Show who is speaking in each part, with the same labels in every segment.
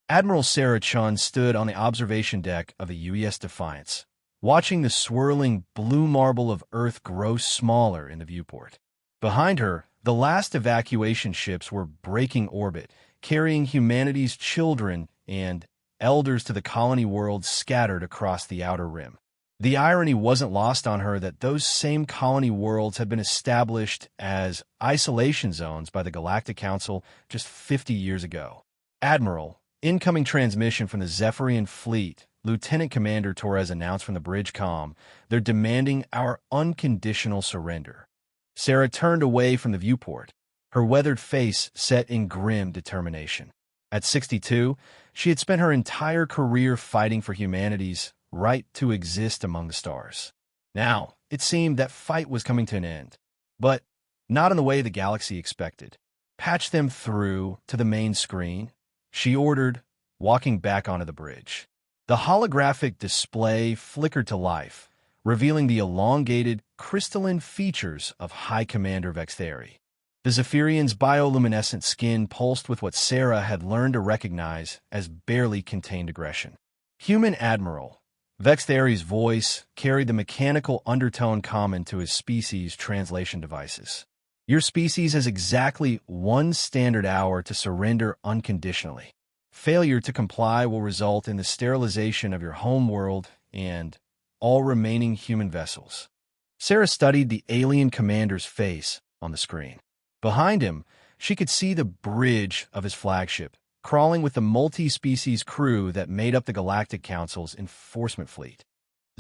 Speaker 1: Admiral Sarah Chun stood on the observation deck of the UES Defiance, watching the swirling blue marble of Earth grow smaller in the viewport. Behind her, the last evacuation ships were breaking orbit, carrying humanity's children and elders to the colony worlds scattered across the outer rim. The irony wasn't lost on her that those same colony worlds had been established as isolation zones by the Galactic Council just 50 years ago. Admiral, incoming transmission from the Zephyrian fleet, Lieutenant Commander Torres announced from the bridge comm, they're demanding our unconditional surrender. Sarah turned away from the viewport, her weathered face set in grim determination. At 62, she had spent her entire career fighting for humanity's right to exist among the stars. Now, it seemed that fight was coming to an end, but not in the way the galaxy expected. Patch them through to the main screen, she ordered, walking back onto the bridge. The holographic display flickered to life, revealing the elongated, crystalline features of High Commander Vextheri. The Zephyrian's bioluminescent skin pulsed with what Sarah had learned to recognize as barely contained aggression. Human Admiral. Vextheri's voice carried the mechanical undertone common to his species' translation devices. Your species has exactly 1 standard hour to surrender unconditionally. Failure to comply will result in the sterilization of your home world and all remaining human vessels. Sarah studied the alien commander's face on the screen. Behind him, she could see the bridge of his flagship, crawling with the multi-species crew that made up the Galactic Council's enforcement fleet.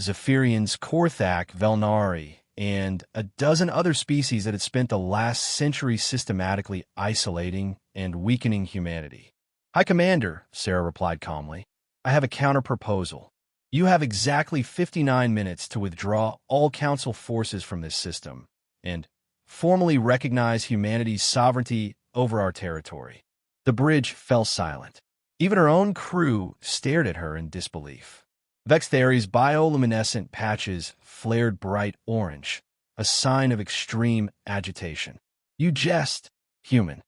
Speaker 1: Zephyrians Korthak, Velnari, and a dozen other species that had spent the last century systematically isolating and weakening humanity. High Commander, Sarah replied calmly, I have a counter-proposal. You have exactly 59 minutes to withdraw all Council forces from this system and formally recognize humanity's sovereignty over our territory. The bridge fell silent. Even her own crew stared at her in disbelief. Vextheri's bioluminescent patches flared bright orange, a sign of extreme agitation. You jest, human.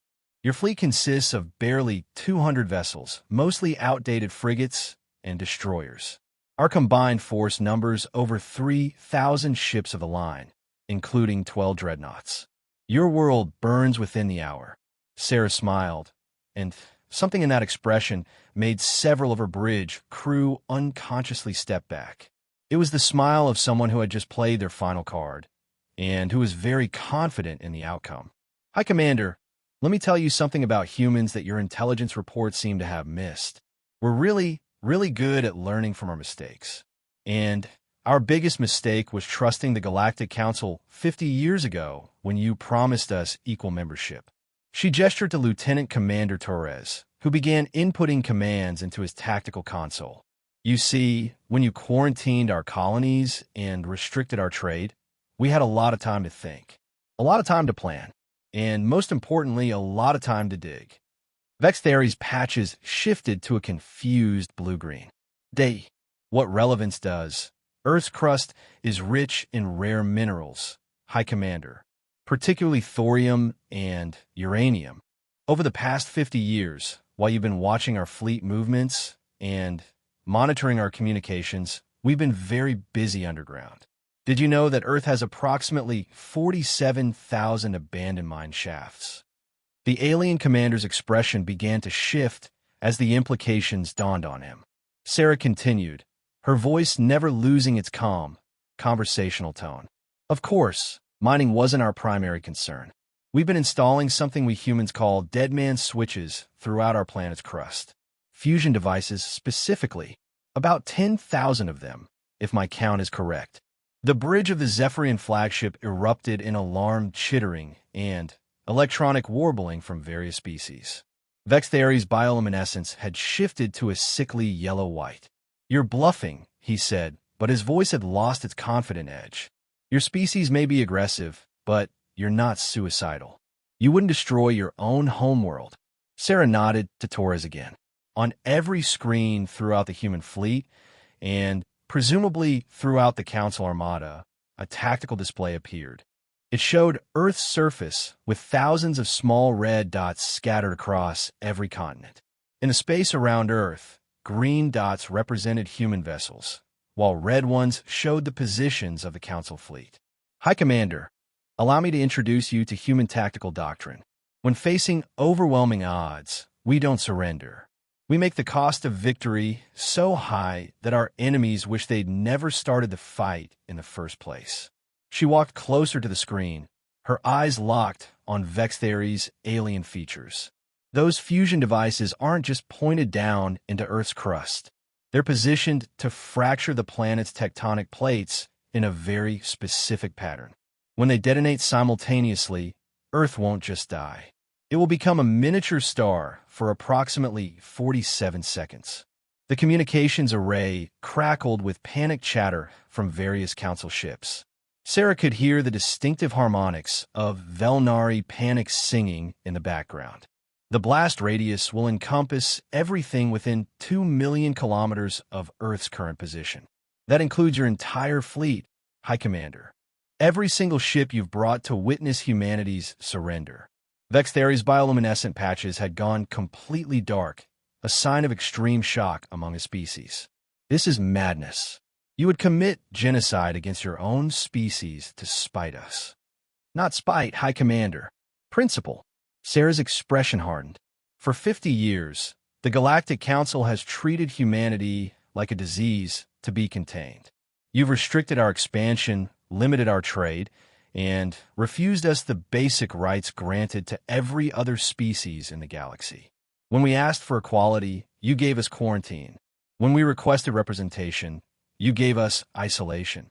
Speaker 1: Your fleet consists of barely 200 vessels, mostly outdated frigates and destroyers. Our combined force numbers over 3,000 ships of the line, including 12 dreadnoughts. Your world burns within the hour. Sarah smiled, and something in that expression made several of her bridge crew unconsciously step back. It was the smile of someone who had just played their final card, and who was very confident in the outcome. High Commander, let me tell you something about humans that your intelligence reports seem to have missed. We're really good at learning from our mistakes. And our biggest mistake was trusting the Galactic Council 50 years ago when you promised us equal membership. She gestured to Lieutenant Commander Torres, who began inputting commands into his tactical console. You see, when you quarantined our colonies and restricted our trade, we had a lot of time to think, a lot of time to plan, and most importantly, a lot of time to dig. Vextheri's patches shifted to a confused blue-green. What relevance does? Earth's crust is rich in rare minerals, High Commander, particularly thorium and uranium. Over the past 50 years, while you've been watching our fleet movements and monitoring our communications, we've been very busy underground. Did you know that Earth has approximately 47,000 abandoned mine shafts? The alien commander's expression began to shift as the implications dawned on him. Sarah continued, her voice never losing its calm, conversational tone. Of course, mining wasn't our primary concern. We've been installing something we humans call dead man switches throughout our planet's crust. Fusion devices specifically, about 10,000 of them, if my count is correct. The bridge of the Zephyrian flagship erupted in alarmed chittering and electronic warbling from various species. Vextheri's bioluminescence had shifted to a sickly yellow-white. You're bluffing, he said, but his voice had lost its confident edge. Your species may be aggressive, but you're not suicidal. You wouldn't destroy your own homeworld. Sarah nodded to Torres again. On every screen throughout the human fleet, and presumably throughout the Council Armada, a tactical display appeared. It showed Earth's surface with thousands of small red dots scattered across every continent. In the space around Earth, green dots represented human vessels, while red ones showed the positions of the Council fleet. High Commander, allow me to introduce you to human tactical doctrine. When facing overwhelming odds, we don't surrender. We make the cost of victory so high that our enemies wish they'd never started the fight in the first place. She walked closer to the screen, her eyes locked on Vextheri's alien features. Those fusion devices aren't just pointed down into Earth's crust. They're positioned to fracture the planet's tectonic plates in a very specific pattern. When they detonate simultaneously, Earth won't just die. It will become a miniature star for approximately 47 seconds. The communications array crackled with panic chatter from various Council ships. Sarah could hear the distinctive harmonics of Velnari panic singing in the background. The blast radius will encompass everything within 2 million kilometers of Earth's current position. That includes your entire fleet, High Commander. Every single ship you've brought to witness humanity's surrender. Vextheri's bioluminescent patches had gone completely dark, a sign of extreme shock among a species. This is madness. You would commit genocide against your own species to spite us. Not spite, High Commander. Principle. Sarah's expression hardened. For 50 years, the Galactic Council has treated humanity like a disease to be contained. You've restricted our expansion, limited our trade, and refused us the basic rights granted to every other species in the galaxy. When we asked for equality, you gave us quarantine. When we requested representation, you gave us isolation.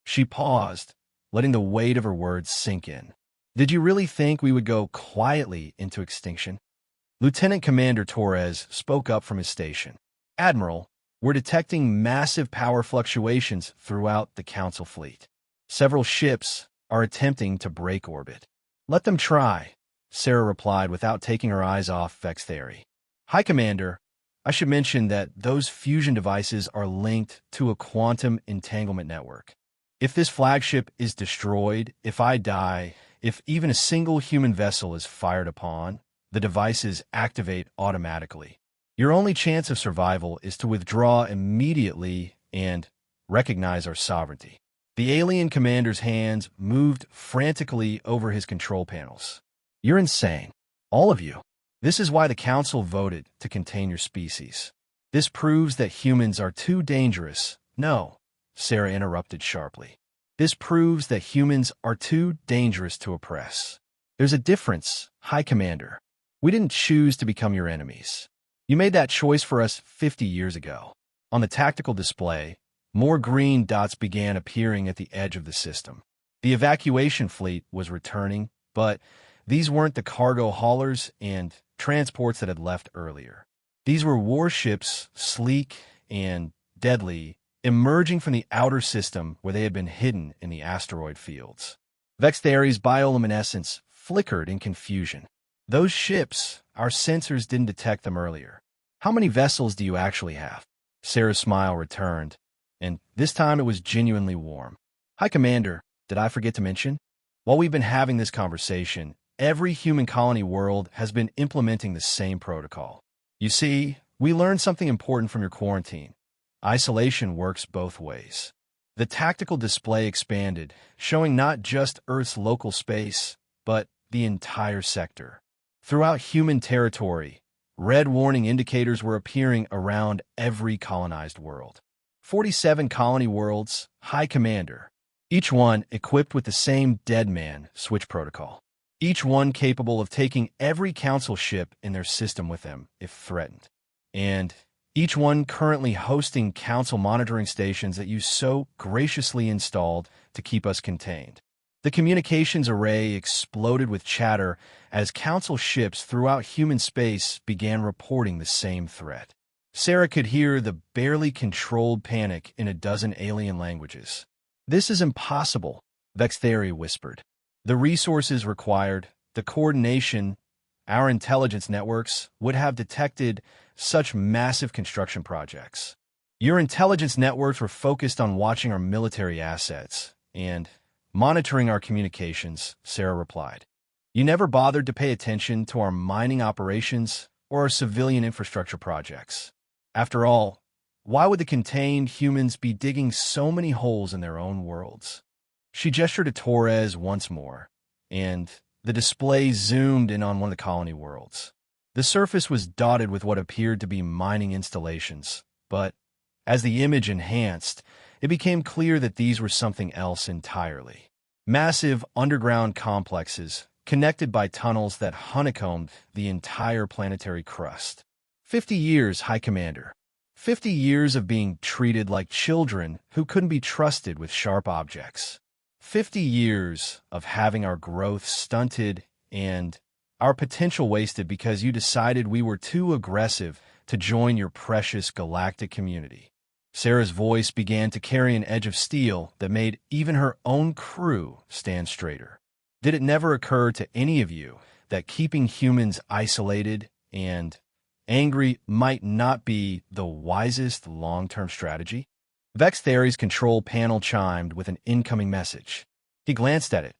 Speaker 1: She paused, letting the weight of her words sink in. Did you really think we would go quietly into extinction? Lieutenant Commander Torres spoke up from his station. Admiral, we're detecting massive power fluctuations throughout the Council fleet. Several ships are attempting to break orbit. Let them try, Sarah replied without taking her eyes off Vextheri. High Commander, I should mention that those fusion devices are linked to a quantum entanglement network. If this flagship is destroyed, if I die, if even a single human vessel is fired upon, the devices activate automatically. Your only chance of survival is to withdraw immediately and recognize our sovereignty. The alien commander's hands moved frantically over his control panels. You're insane. All of you. This is why the Council voted to contain your species. This proves that humans are too dangerous. No, Sarah interrupted sharply. This proves that humans are too dangerous to oppress. There's a difference, High Commander. We didn't choose to become your enemies. You made that choice for us 50 years ago. On the tactical display, more green dots began appearing at the edge of the system. The evacuation fleet was returning, but these weren't the cargo haulers and transports that had left earlier. These were warships, sleek and deadly, emerging from the outer system where they had been hidden in the asteroid fields. Vextheri's bioluminescence flickered in confusion. Those ships, our sensors didn't detect them earlier. How many vessels do you actually have? Sarah's smile returned, and this time it was genuinely warm. High Commander, did I forget to mention? While we've been having this conversation, every human colony world has been implementing the same protocol. You see, we learned something important from your quarantine. Isolation works both ways. The tactical display expanded, showing not just Earth's local space, but the entire sector. Throughout human territory, red warning indicators were appearing around every colonized world. 47 colony worlds, High Commander, each one equipped with the same dead man switch protocol. Each one capable of taking every Council ship in their system with them if threatened. And each one currently hosting Council monitoring stations that you so graciously installed to keep us contained. The communications array exploded with chatter as Council ships throughout human space began reporting the same threat. Sarah could hear the barely controlled panic in a dozen alien languages. This is impossible, Vextheri whispered. The resources required, the coordination, our intelligence networks would have detected such massive construction projects. Your intelligence networks were focused on watching our military assets and monitoring our communications, Sarah replied. You never bothered to pay attention to our mining operations or our civilian infrastructure projects. After all, why would the contained humans be digging so many holes in their own worlds? She gestured to Torres once more, and the display zoomed in on one of the colony worlds. The surface was dotted with what appeared to be mining installations, but as the image enhanced, it became clear that these were something else entirely. Massive underground complexes, connected by tunnels that honeycombed the entire planetary crust. 50 years, High Commander. 50 years of being treated like children who couldn't be trusted with sharp objects. 50 years of having our growth stunted and our potential wasted because you decided we were too aggressive to join your precious galactic community. Sarah's voice began to carry an edge of steel that made even her own crew stand straighter. Did it never occur to any of you that keeping humans isolated and angry might not be the wisest long-term strategy? Vex Theory's control panel chimed with an incoming message. He glanced at it,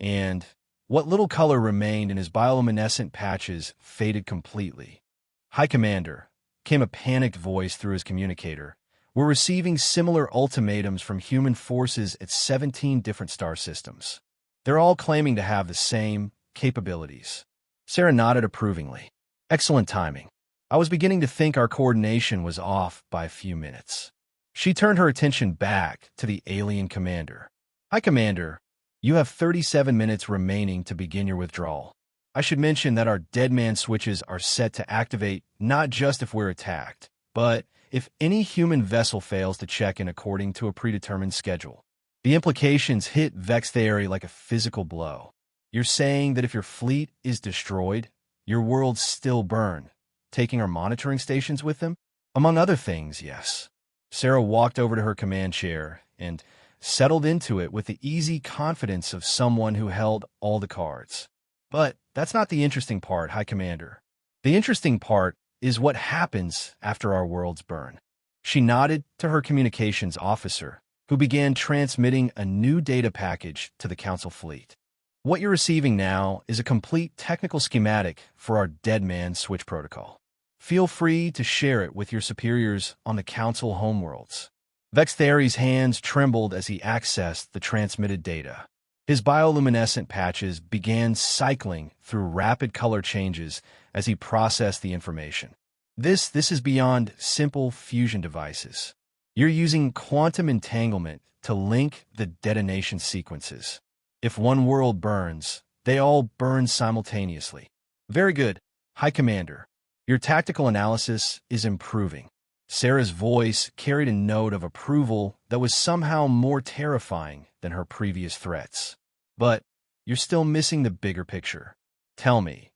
Speaker 1: and what little color remained in his bioluminescent patches faded completely. High Commander, came a panicked voice through his communicator. We're receiving similar ultimatums from human forces at 17 different star systems. They're all claiming to have the same capabilities. Sarah nodded approvingly. Excellent timing. I was beginning to think our coordination was off by a few minutes. She turned her attention back to the alien commander. High Commander, you have 37 minutes remaining to begin your withdrawal. I should mention that our dead man switches are set to activate not just if we're attacked, but if any human vessel fails to check in according to a predetermined schedule. The implications hit Vex Theory like a physical blow. You're saying that if your fleet is destroyed, your worlds still burn, taking our monitoring stations with them? Among other things, yes. Sarah walked over to her command chair and settled into it with the easy confidence of someone who held all the cards. But that's not the interesting part, High Commander. The interesting part is what happens after our worlds burn. She nodded to her communications officer, who began transmitting a new data package to the Council fleet. What you're receiving now is a complete technical schematic for our Dead Man Switch protocol. Feel free to share it with your superiors on the Council homeworlds. Vex Theory's hands trembled as he accessed the transmitted data. His bioluminescent patches began cycling through rapid color changes as he processed the information. This is beyond simple fusion devices. You're using quantum entanglement to link the detonation sequences. If one world burns, they all burn simultaneously. Very good, High Commander. Your tactical analysis is improving. Sarah's voice carried a note of approval that was somehow more terrifying than her previous threats. But you're still missing the bigger picture. Tell me,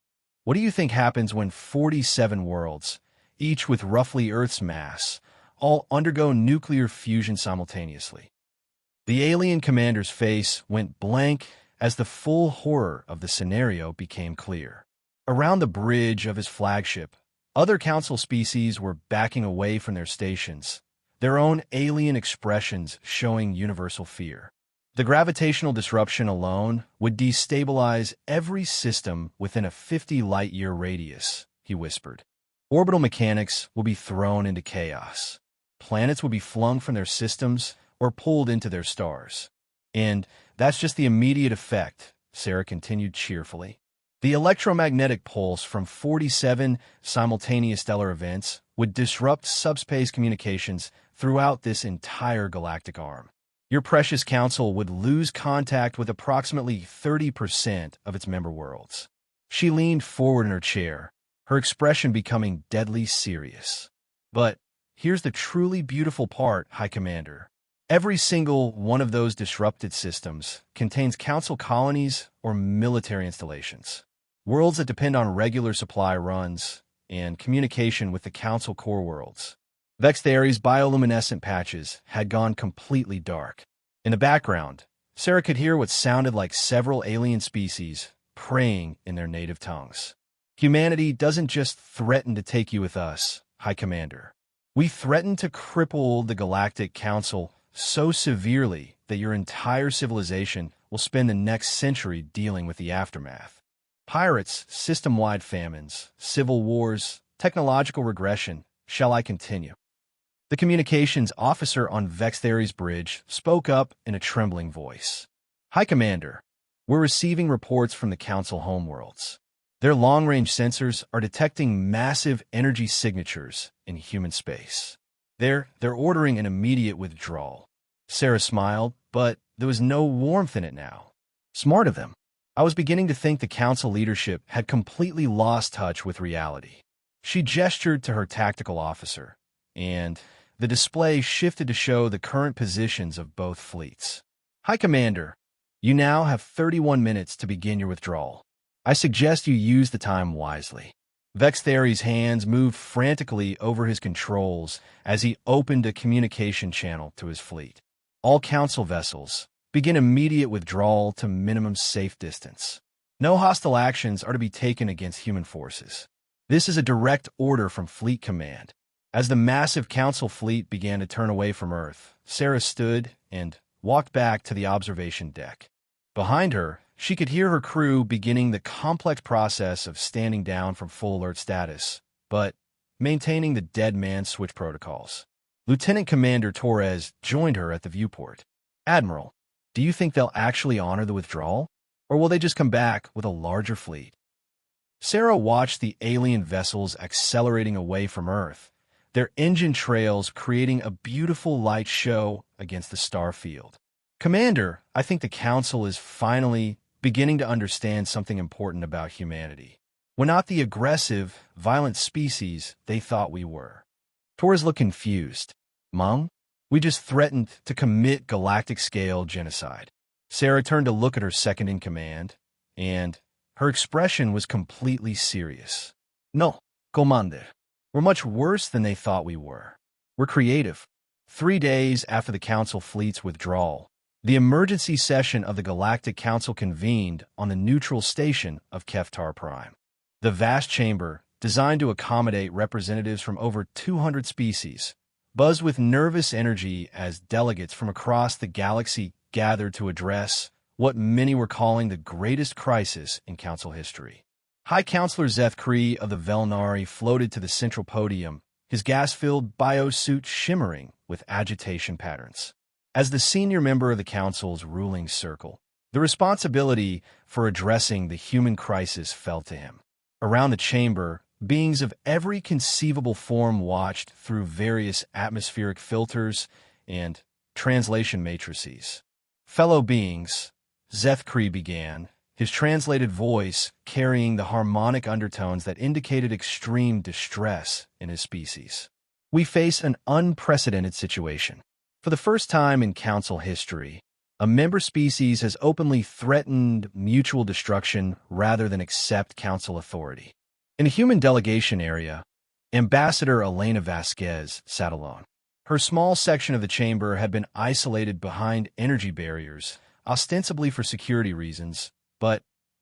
Speaker 1: what do you think happens when 47 worlds, each with roughly Earth's mass, all undergo nuclear fusion simultaneously? The alien commander's face went blank as the full horror of the scenario became clear. Around the bridge of his flagship, other Council species were backing away from their stations, their own alien expressions showing universal fear. The gravitational disruption alone would destabilize every system within a 50 light-year radius, he whispered. Orbital mechanics will be thrown into chaos. Planets will be flung from their systems or pulled into their stars. And that's just the immediate effect, Sarah continued cheerfully. The electromagnetic pulse from 47 simultaneous stellar events would disrupt subspace communications throughout this entire galactic arm. Your precious Council would lose contact with approximately 30% of its member worlds. She leaned forward in her chair, her expression becoming deadly serious. But here's the truly beautiful part, High Commander. Every single one of those disrupted systems contains Council colonies or military installations. Worlds that depend on regular supply runs and communication with the Council core worlds. Vex Theory's bioluminescent patches had gone completely dark. In the background, Sarah could hear what sounded like several alien species praying in their native tongues. Humanity doesn't just threaten to take you with us, High Commander. We threaten to cripple the Galactic Council so severely that your entire civilization will spend the next century dealing with the aftermath. Pirates, system-wide famines, civil wars, technological regression. Shall I continue? The communications officer on Vextheres Bridge spoke up in a trembling voice. Hi, Commander. We're receiving reports from the Council homeworlds. Their long-range sensors are detecting massive energy signatures in human space. They're ordering an immediate withdrawal. Sarah smiled, but there was no warmth in it now. Smart of them. I was beginning to think the Council leadership had completely lost touch with reality. She gestured to her tactical officer, and the display shifted to show the current positions of both fleets. Hi, Commander. You now have 31 minutes to begin your withdrawal. I suggest you use the time wisely. Vextheres' hands moved frantically over his controls as he opened a communication channel to his fleet. All Council vessels, begin immediate withdrawal to minimum safe distance. No hostile actions are to be taken against human forces. This is a direct order from Fleet Command. As the massive Council fleet began to turn away from Earth, Sarah stood and walked back to the observation deck. Behind her, she could hear her crew beginning the complex process of standing down from full alert status, but maintaining the dead man switch protocols. Lieutenant Commander Torres joined her at the viewport. Admiral, do you think they'll actually honor the withdrawal? Or will they just come back with a larger fleet? Sarah watched the alien vessels accelerating away from Earth, their engine trails creating a beautiful light show against the star field. Commander, I think the Council is finally beginning to understand something important about humanity. We're not the aggressive, violent species they thought we were. Torres looked confused. Mom? We just threatened to commit galactic-scale genocide. Sarah turned to look at her second-in-command, and her expression was completely serious. No, Commander. We're much worse than they thought we were. We're creative. 3 days after the Council fleet's withdrawal, the emergency session of the Galactic Council convened on the neutral station of Keftar Prime. The vast chamber, designed to accommodate representatives from over 200 species, buzzed with nervous energy as delegates from across the galaxy gathered to address what many were calling the greatest crisis in Council history. High Counselor Zeth Kree of the Velnari floated to the central podium, his gas-filled biosuit shimmering with agitation patterns. As the senior member of the Council's ruling circle, the responsibility for addressing the human crisis fell to him. Around the chamber, beings of every conceivable form watched through various atmospheric filters and translation matrices. Fellow beings, Zeth Kree began, his translated voice carrying the harmonic undertones that indicated extreme distress in his species. We face an unprecedented situation. For the first time in Council history, a member species has openly threatened mutual destruction rather than accept Council authority. In a human delegation area, Ambassador Elena Vasquez sat alone. Her small section of the chamber had been isolated behind energy barriers, ostensibly for security reasons, but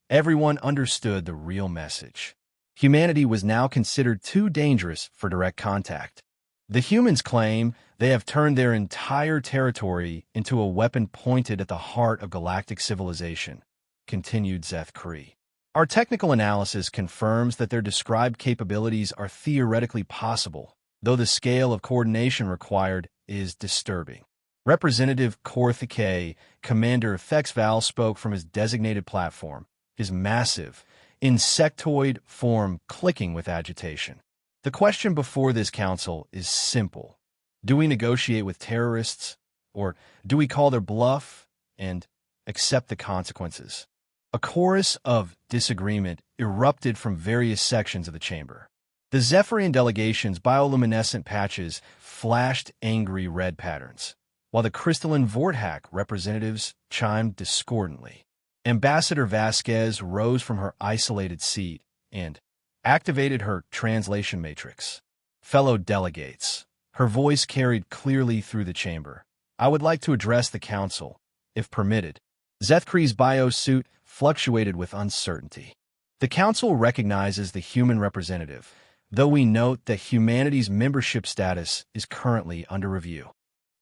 Speaker 1: everyone understood the real message. Humanity was now considered too dangerous for direct contact. The humans claim they have turned their entire territory into a weapon pointed at the heart of galactic civilization, continued Zeth Kree. Our technical analysis confirms that their described capabilities are theoretically possible, though the scale of coordination required is disturbing. Representative Korthike, Commander Thexval, spoke from his designated platform, his massive, insectoid form clicking with agitation. The question before this council is simple. Do we negotiate with terrorists, or do we call their bluff and accept the consequences? A chorus of disagreement erupted from various sections of the chamber. The Zephyrian delegation's bioluminescent patches flashed angry red patterns, while the crystalline Vorthak representatives chimed discordantly. Ambassador Vasquez rose from her isolated seat and activated her translation matrix. Fellow delegates, her voice carried clearly through the chamber. I would like to address the council, if permitted. Zeth Kree's biosuit fluctuated with uncertainty. The council recognizes the human representative, though we note that humanity's membership status is currently under review.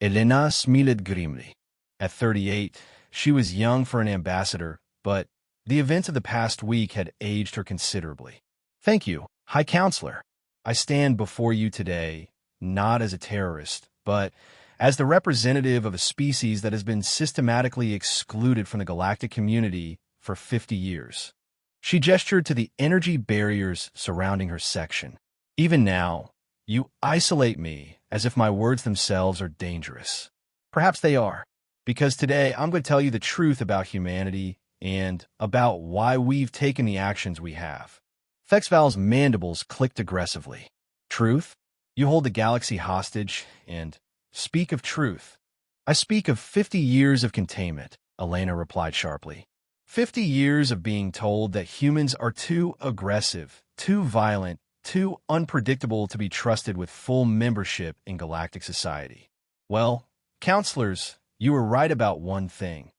Speaker 1: Elena smiled grimly. At 38, she was young for an ambassador, but The events of the past week had aged her considerably. Thank you, High Counselor. I stand before you today, not as a terrorist, but as the representative of a species that has been systematically excluded from the galactic community for 50 years. She gestured to the energy barriers surrounding her section. Even now, you isolate me as if my words themselves are dangerous. Perhaps they are, because today I'm going to tell you the truth about humanity and about why we've taken the actions we have. Fexval's mandibles clicked aggressively. Truth? You hold the galaxy hostage and speak of truth. I speak of 50 years of containment, Elena replied sharply. 50 years of being told that humans are too aggressive, too violent, too unpredictable to be trusted with full membership in galactic society. Well, counselors, you were right about one thing.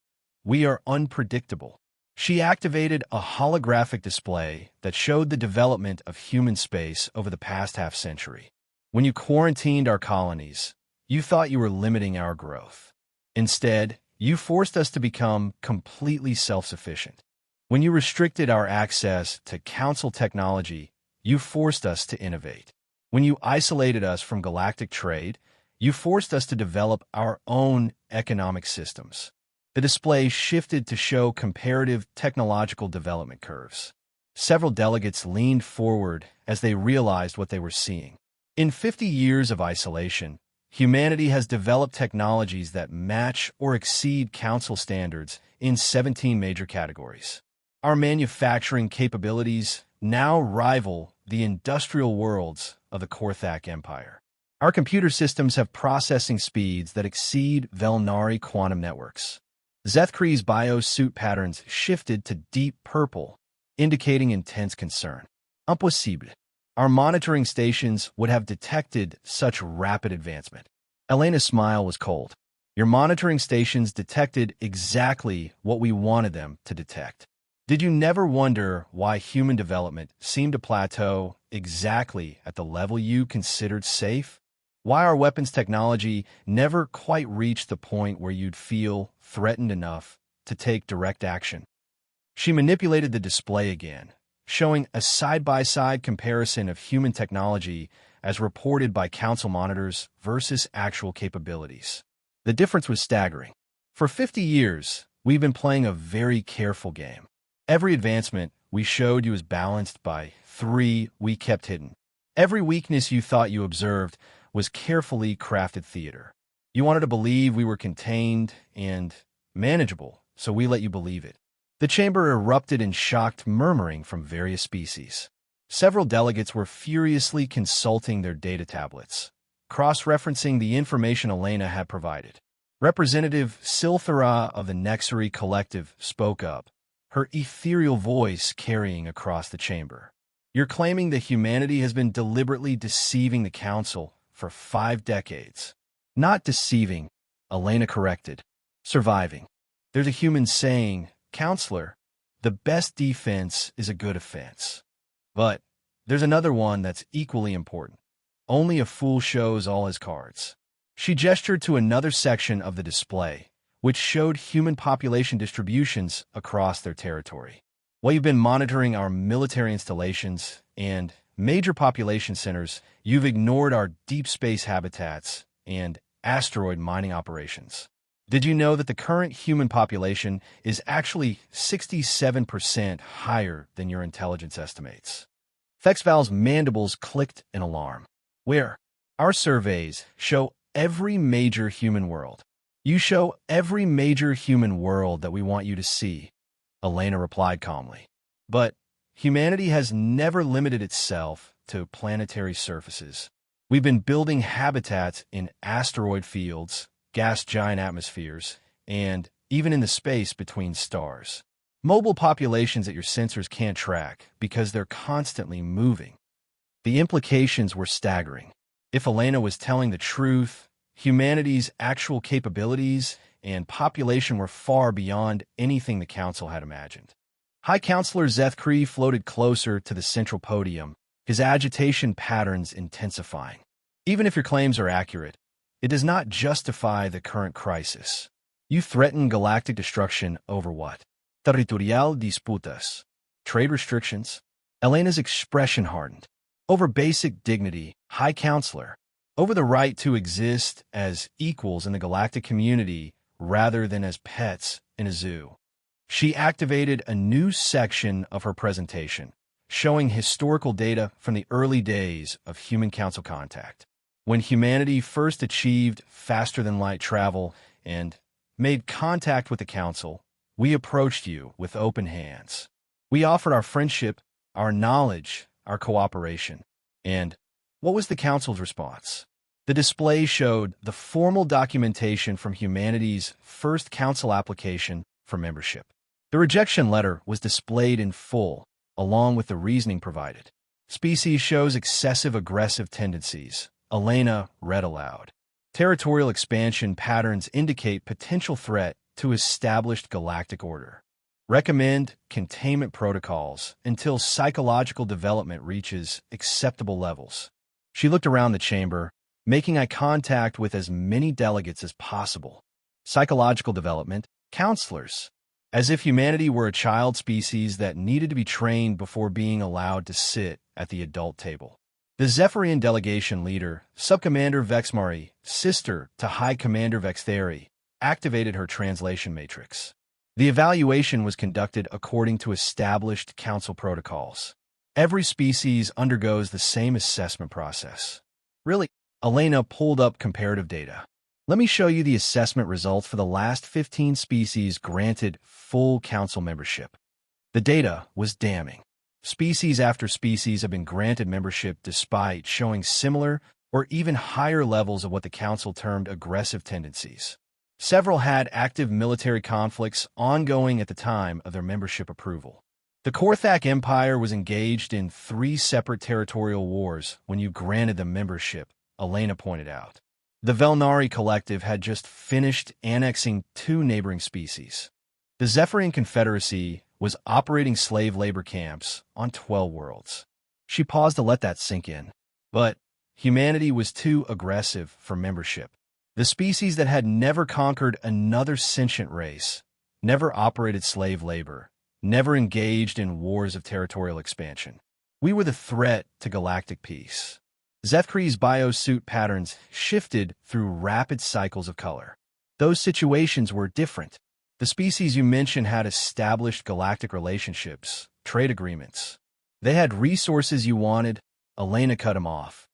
Speaker 1: We are unpredictable. She activated a holographic display that showed the development of human space over the past half-century. When you quarantined our colonies, you thought you were limiting our growth. Instead, you forced us to become completely self-sufficient. When you restricted our access to council technology, you forced us to innovate. When you isolated us from galactic trade, you forced us to develop our own economic systems. The display shifted to show comparative technological development curves. Several delegates leaned forward as they realized what they were seeing. In 50 years of isolation, humanity has developed technologies that match or exceed council standards in 17 major categories. Our manufacturing capabilities now rival the industrial worlds of the Korthak Empire. Our computer systems have processing speeds that exceed Velnari quantum networks. Zethkri's biosuit patterns shifted to deep purple, indicating intense concern. Impossible. Our monitoring stations would have detected such rapid advancement. Elena's smile was cold. Your monitoring stations detected exactly what we wanted them to detect. Did you never wonder why human development seemed to plateau exactly at the level you considered safe? Why our weapons technology never quite reached the point where you'd feel threatened enough to take direct action? She manipulated the display again, showing a side-by-side comparison of human technology as reported by council monitors versus actual capabilities. The difference was staggering. For 50 years, we've been playing a very careful game. Every advancement we showed you was balanced by 3 we kept hidden. Every weakness you thought you observed was carefully crafted theater. You wanted to believe we were contained and manageable, so we let you believe it. The chamber erupted in shocked murmuring from various species. Several delegates were furiously consulting their data tablets, cross-referencing the information Elena had provided. Representative Silthara of the Nexari Collective spoke up, her ethereal voice carrying across the chamber. You're claiming that humanity has been deliberately deceiving the Council for 5 decades. Not deceiving, Elena corrected. Surviving. There's a human saying, Counselor, the best defense is a good offense. But there's another one that's equally important. Only a fool shows all his cards. She gestured to another section of the display, which showed human population distributions across their territory. While you've been monitoring our military installations and major population centers, you've ignored our deep space habitats and asteroid mining operations. Did you know that the current human population is actually 67% higher than your intelligence estimates? Fexval's mandibles clicked in alarm. Where? Our surveys show every major human world. You show every major human world that we want you to see, Elena replied calmly. But humanity has never limited itself to planetary surfaces. We've been building habitats in asteroid fields, gas giant atmospheres, and even in the space between stars. Mobile populations that your sensors can't track because they're constantly moving. The implications were staggering. If Elena was telling the truth, humanity's actual capabilities and population were far beyond anything the Council had imagined. High Counselor Zethkri floated closer to the central podium, his agitation patterns intensifying. Even if your claims are accurate, it does not justify the current crisis. You threaten galactic destruction over what? territorial disputas. Trade restrictions. Elena's expression hardened. Over basic dignity, High Counselor. Over the right to exist as equals in the galactic community rather than as pets in a zoo. She activated a new section of her presentation, showing historical data from the early days of human council contact. When humanity first achieved faster-than-light travel and made contact with the council, we approached you with open hands. We offered our friendship, our knowledge, our cooperation. And what was the council's response? The display showed the formal documentation from humanity's first council application for membership. The rejection letter was displayed in full, along with the reasoning provided. Species shows excessive aggressive tendencies. Elena read aloud. Territorial expansion patterns indicate potential threat to established galactic order. Recommend containment protocols until psychological development reaches acceptable levels. She looked around the chamber, making eye contact with as many delegates as possible. Psychological development, counselors. As if humanity were a child species that needed to be trained before being allowed to sit at the adult table. The Zephyrian delegation leader, Subcommander Vexmari, sister to High Commander Vextheri, activated her translation matrix. The evaluation was conducted according to established council protocols. Every species undergoes the same assessment process. Really? Elena pulled up comparative data. Let me show you the assessment results for the last 15 species granted full council membership. The data was damning. Species after species have been granted membership despite showing similar or even higher levels of what the council termed aggressive tendencies. Several had active military conflicts ongoing at the time of their membership approval. The Korthak Empire was engaged in 3 separate territorial wars when you granted them membership, Elena pointed out. The Velnari Collective had just finished annexing 2 neighboring species. The Zephyrian Confederacy was operating slave labor camps on 12 worlds. She paused to let that sink in. But humanity was too aggressive for membership. The species that had never conquered another sentient race, never operated slave labor, never engaged in wars of territorial expansion. We were the threat to galactic peace. Zethkri's biosuit patterns shifted through rapid cycles of color. Those situations were different. The species you mentioned had established galactic relationships, trade agreements. They had resources you wanted. Elena cut him off.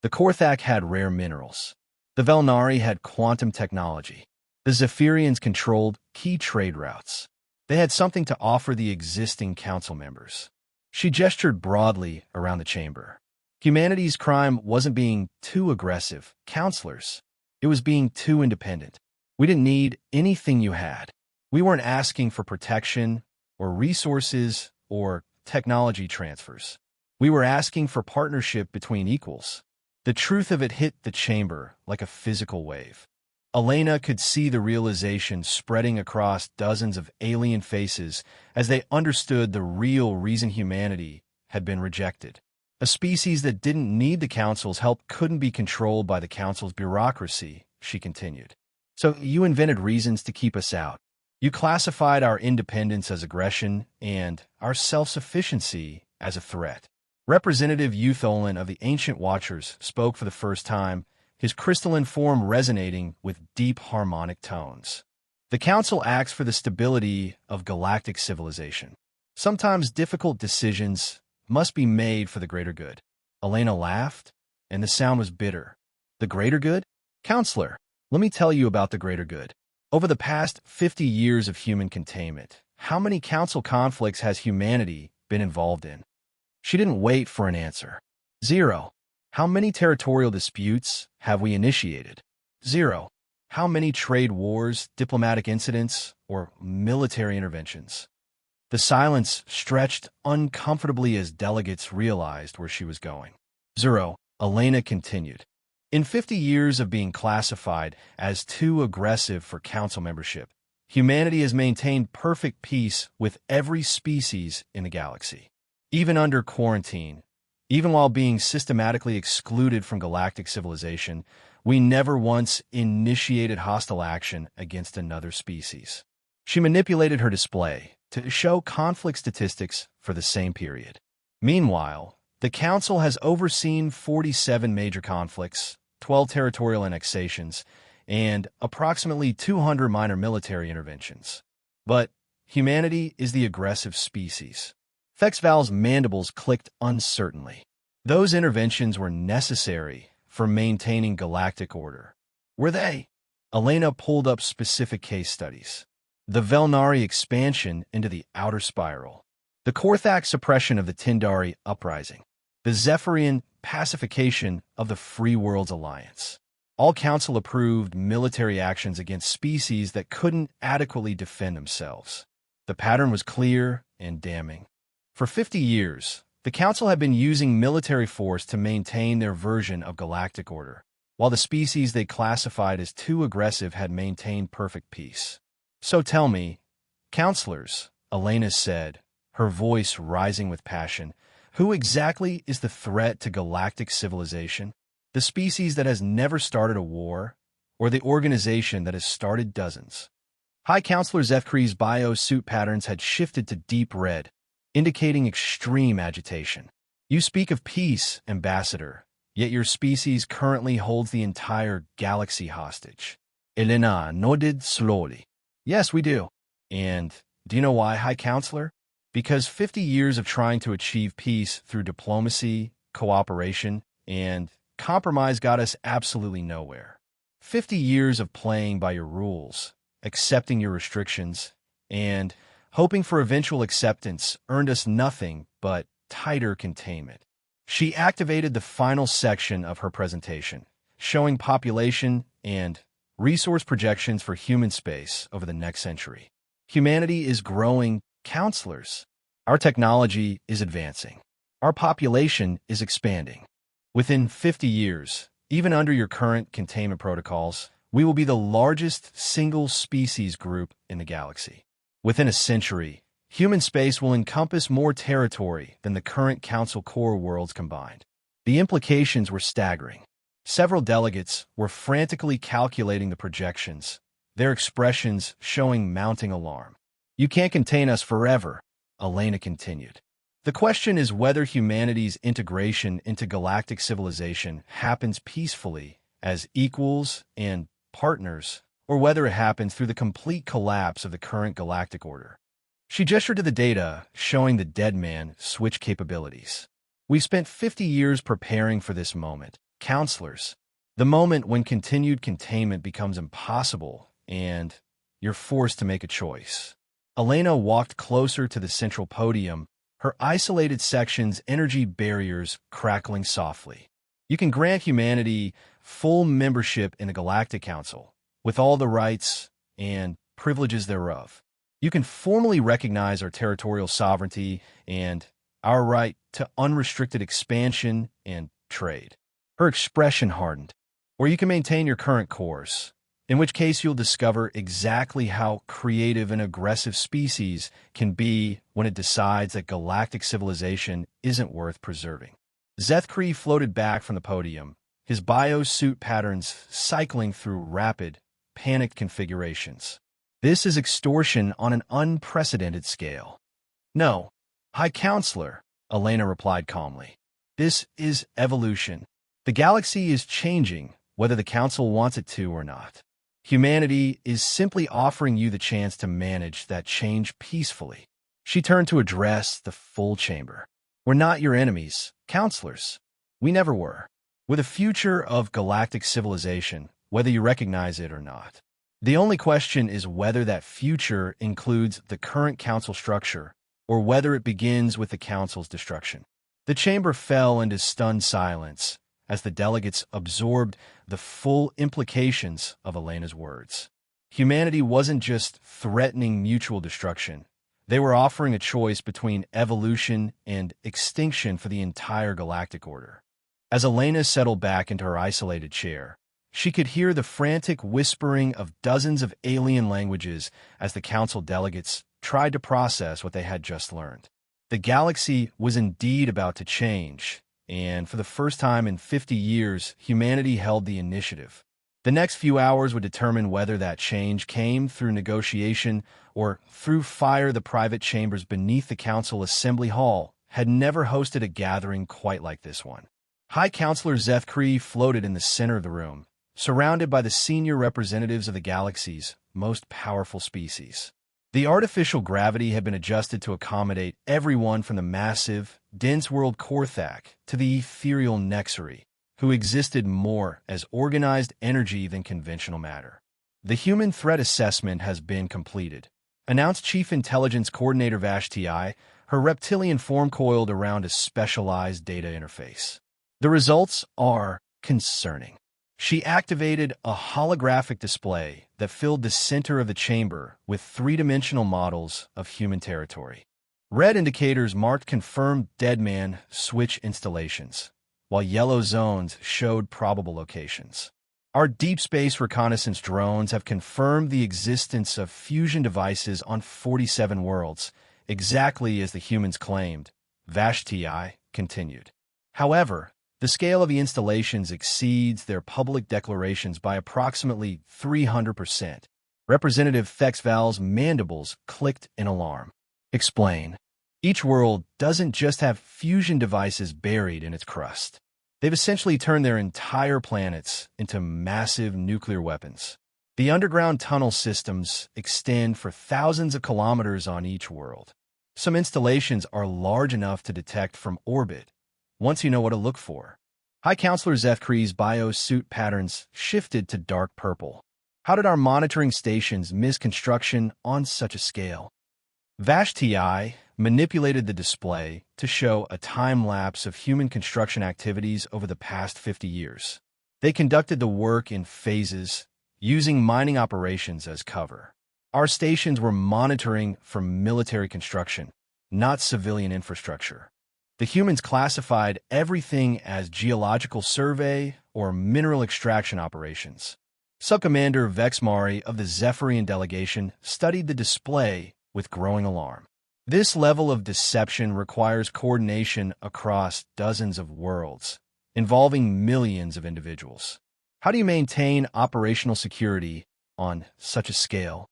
Speaker 1: The Korthak had rare minerals. The Velnari had quantum technology. The Zephyrians controlled key trade routes. They had something to offer the existing council members. She gestured broadly around the chamber. Humanity's crime wasn't being too aggressive, counselors. It was being too independent. We didn't need anything you had. We weren't asking for protection or resources or technology transfers. We were asking for partnership between equals. The truth of it hit the chamber like a physical wave. Elena could see the realization spreading across dozens of alien faces as they understood the real reason humanity had been rejected. A species that didn't need the Council's help couldn't be controlled by the Council's bureaucracy, she continued. So you invented reasons to keep us out. You classified our independence as aggression and our self-sufficiency as a threat. Representative Eutholin of the Ancient Watchers spoke for the first time, his crystalline form resonating with deep harmonic tones. The Council acts for the stability of galactic civilization. Sometimes difficult decisions must be made for the greater good. Elena laughed, and the sound was bitter. The greater good? Counselor, let me tell you about the greater good. Over the past 50 years of human containment, how many Council conflicts has humanity been involved in? She didn't wait for an answer. 0. How many territorial disputes have we initiated? 0. How many trade wars, diplomatic incidents, or military interventions? The silence stretched uncomfortably as delegates realized where she was going. 0. Elena continued. In 50 years of being classified as too aggressive for Council membership, humanity has maintained perfect peace with every species in the galaxy. Even under quarantine, even while being systematically excluded from galactic civilization, we never once initiated hostile action against another species. She manipulated her display to show conflict statistics for the same period. Meanwhile, the Council has overseen 47 major conflicts, 12 territorial annexations, and approximately 200 minor military interventions. But humanity is the aggressive species. Fexval's mandibles clicked uncertainly. Those interventions were necessary for maintaining galactic order. Were they? Elena pulled up specific case studies. The Velnari expansion into the outer spiral. The Korthak suppression of the Tindari uprising. The Zephyrian pacification of the Free Worlds Alliance. All Council-approved military actions against species that couldn't adequately defend themselves. The pattern was clear and damning. For 50 years, the Council had been using military force to maintain their version of galactic order, while the species they classified as too aggressive had maintained perfect peace. So tell me, counselors, Elena said, her voice rising with passion, who exactly is the threat to galactic civilization? The species that has never started a war, or the organization that has started dozens? High Counselor Zefkri's bio-suit patterns had shifted to deep red, indicating extreme agitation. You speak of peace, Ambassador, yet your species currently holds the entire galaxy hostage. Elena nodded slowly. Yes, we do. And do you know why, High Counselor? Because 50 years of trying to achieve peace through diplomacy, cooperation, and compromise got us absolutely nowhere. 50 years of playing by your rules, accepting your restrictions, and hoping for eventual acceptance earned us nothing but tighter containment. She activated the final section of her presentation, showing population and resource projections for human space over the next century. Humanity is growing, counselors. Our technology is advancing. Our population is expanding. Within 50 years, even under your current containment protocols, we will be the largest single species group in the galaxy. Within a century, human space will encompass more territory than the current Council core worlds combined. The implications were staggering. Several delegates were frantically calculating the projections, their expressions showing mounting alarm. You can't contain us forever, Elena continued. The question is whether humanity's integration into galactic civilization happens peacefully as equals and partners, or whether it happens through the complete collapse of the current galactic order. She gestured to the data showing the dead man switch capabilities. We've spent 50 years preparing for this moment, counselors. The moment when continued containment becomes impossible and you're forced to make a choice. Elena walked closer to the central podium, her isolated section's energy barriers crackling softly. You can grant humanity full membership in the Galactic Council, with all the rights and privileges thereof. You can formally recognize our territorial sovereignty and our right to unrestricted expansion and trade. Her expression hardened. Or you can maintain your current course, in which case you'll discover exactly how creative an aggressive species can be when it decides that galactic civilization isn't worth preserving. Zethkri floated back from the podium, his bio-suit patterns cycling through rapid, panicked configurations. This is extortion on an unprecedented scale. No, High Counselor, Elena replied calmly. This is evolution. The galaxy is changing, whether the Council wants it to or not. Humanity is simply offering you the chance to manage that change peacefully. She turned to address the full chamber. We're not your enemies, counselors. We never were. We're the future of galactic civilization, whether you recognize it or not. The only question is whether that future includes the current council structure, or whether it begins with the council's destruction. The chamber fell into stunned silence as the delegates absorbed the full implications of Elena's words. Humanity wasn't just threatening mutual destruction. They were offering a choice between evolution and extinction for the entire galactic order. As Elena settled back into her isolated chair, she could hear the frantic whispering of dozens of alien languages as the council delegates tried to process what they had just learned. The galaxy was indeed about to change, and for the first time in 50 years, humanity held the initiative. The next few hours would determine whether that change came through negotiation or through fire. The private chambers beneath the Council Assembly Hall had never hosted a gathering quite like this one. High Counselor Zeth Kree floated in the center of the room, surrounded by the senior representatives of the galaxy's most powerful species. The artificial gravity had been adjusted to accommodate everyone from the massive, dense world Korthak to the ethereal Nexari, who existed more as organized energy than conventional matter. The human threat assessment has been completed, announced Chief Intelligence Coordinator Vashti, her reptilian form coiled around a specialized data interface. The results are concerning. She activated a holographic display that filled the center of the chamber with three-dimensional models of human territory. Red indicators marked confirmed Deadman switch installations, while yellow zones showed probable locations. Our deep space reconnaissance drones have confirmed the existence of fusion devices on 47 worlds, exactly as the humans claimed, Vashti continued. However, the scale of the installations exceeds their public declarations by approximately 300%. Representative Thexval's mandibles clicked in alarm. Explain. Each world doesn't just have fusion devices buried in its crust. They've essentially turned their entire planets into massive nuclear weapons. The underground tunnel systems extend for thousands of kilometers on each world. Some installations are large enough to detect from orbit, once you know what to look for. High Counselor Zeth Kree's biosuit patterns shifted to dark purple. How did our monitoring stations miss construction on such a scale? Vashti manipulated the display to show a time-lapse of human construction activities over the past 50 years. They conducted the work in phases, using mining operations as cover. Our stations were monitoring for military construction, not civilian infrastructure. The humans classified everything as geological survey or mineral extraction operations. Subcommander Vexmari of the Zephyrian delegation studied the display with growing alarm. This level of deception requires coordination across dozens of worlds, involving millions of individuals. How do you maintain operational security on such a scale?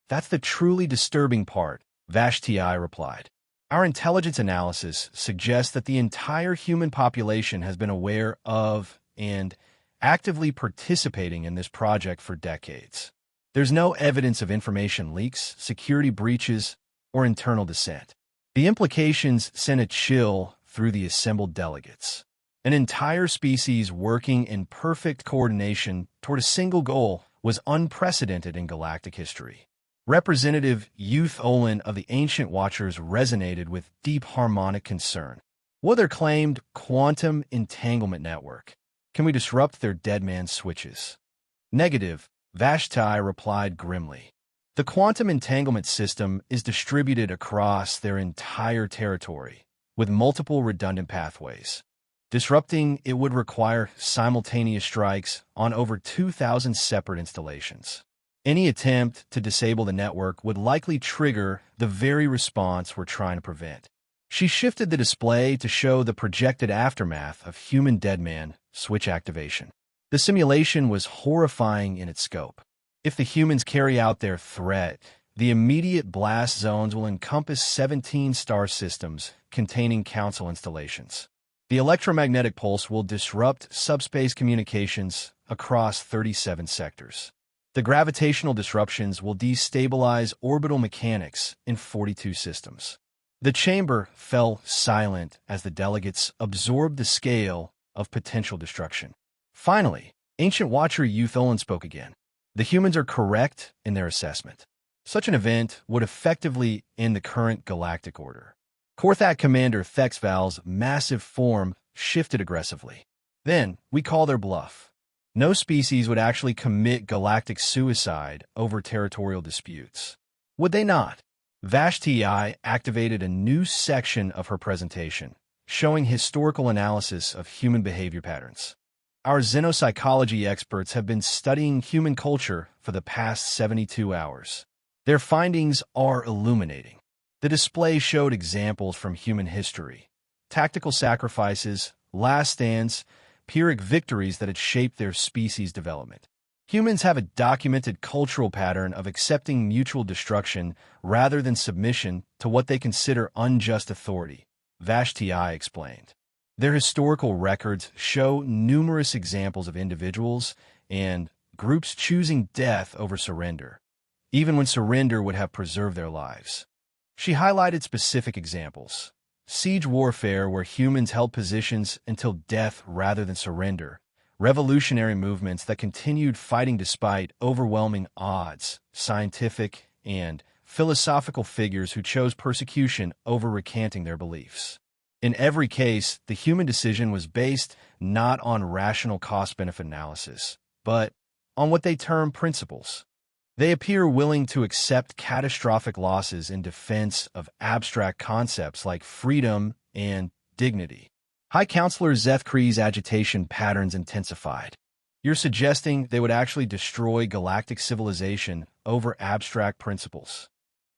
Speaker 1: That's the truly disturbing part, Vashti replied. Our intelligence analysis suggests that the entire human population has been aware of and actively participating in this project for decades. There's no evidence of information leaks, security breaches, or internal dissent. The implications sent a chill through the assembled delegates. An entire species working in perfect coordination toward a single goal was unprecedented in galactic history. Representative Youth Olin of the Ancient Watchers resonated with deep harmonic concern. What their claimed quantum entanglement network? Can we disrupt their deadman switches? Negative, Vashti replied grimly. The quantum entanglement system is distributed across their entire territory, with multiple redundant pathways. Disrupting it would require simultaneous strikes on over 2,000 separate installations. Any attempt to disable the network would likely trigger the very response we're trying to prevent. She shifted the display to show the projected aftermath of human deadman switch activation. The simulation was horrifying in its scope. If the humans carry out their threat, the immediate blast zones will encompass 17 star systems containing Council installations. The electromagnetic pulse will disrupt subspace communications across 37 sectors. The gravitational disruptions will destabilize orbital mechanics in 42 systems. The chamber fell silent as the delegates absorbed the scale of potential destruction. Finally, Ancient Watcher Youth Olin spoke again. The humans are correct in their assessment. Such an event would effectively end the current galactic order. Korthak Commander Thexval's massive form shifted aggressively. Then, we call their bluff. No species would actually commit galactic suicide over territorial disputes. Would they not? Vashti activated a new section of her presentation, showing historical analysis of human behavior patterns. Our xenopsychology experts have been studying human culture for the past 72 hours. Their findings are illuminating. The display showed examples from human history, tactical sacrifices, last stands, Pyrrhic victories that had shaped their species' development. Humans have a documented cultural pattern of accepting mutual destruction rather than submission to what they consider unjust authority, Vashti explained. Their historical records show numerous examples of individuals and groups choosing death over surrender, even when surrender would have preserved their lives. She highlighted specific examples: siege warfare, where humans held positions until death rather than surrender; revolutionary movements that continued fighting despite overwhelming odds; scientific and philosophical figures who chose persecution over recanting their beliefs. In every case, the human decision was based not on rational cost-benefit analysis, but on what they term principles. They appear willing to accept catastrophic losses in defense of abstract concepts like freedom and dignity. High Counselor Zethkree's agitation patterns intensified. You're suggesting they would actually destroy galactic civilization over abstract principles?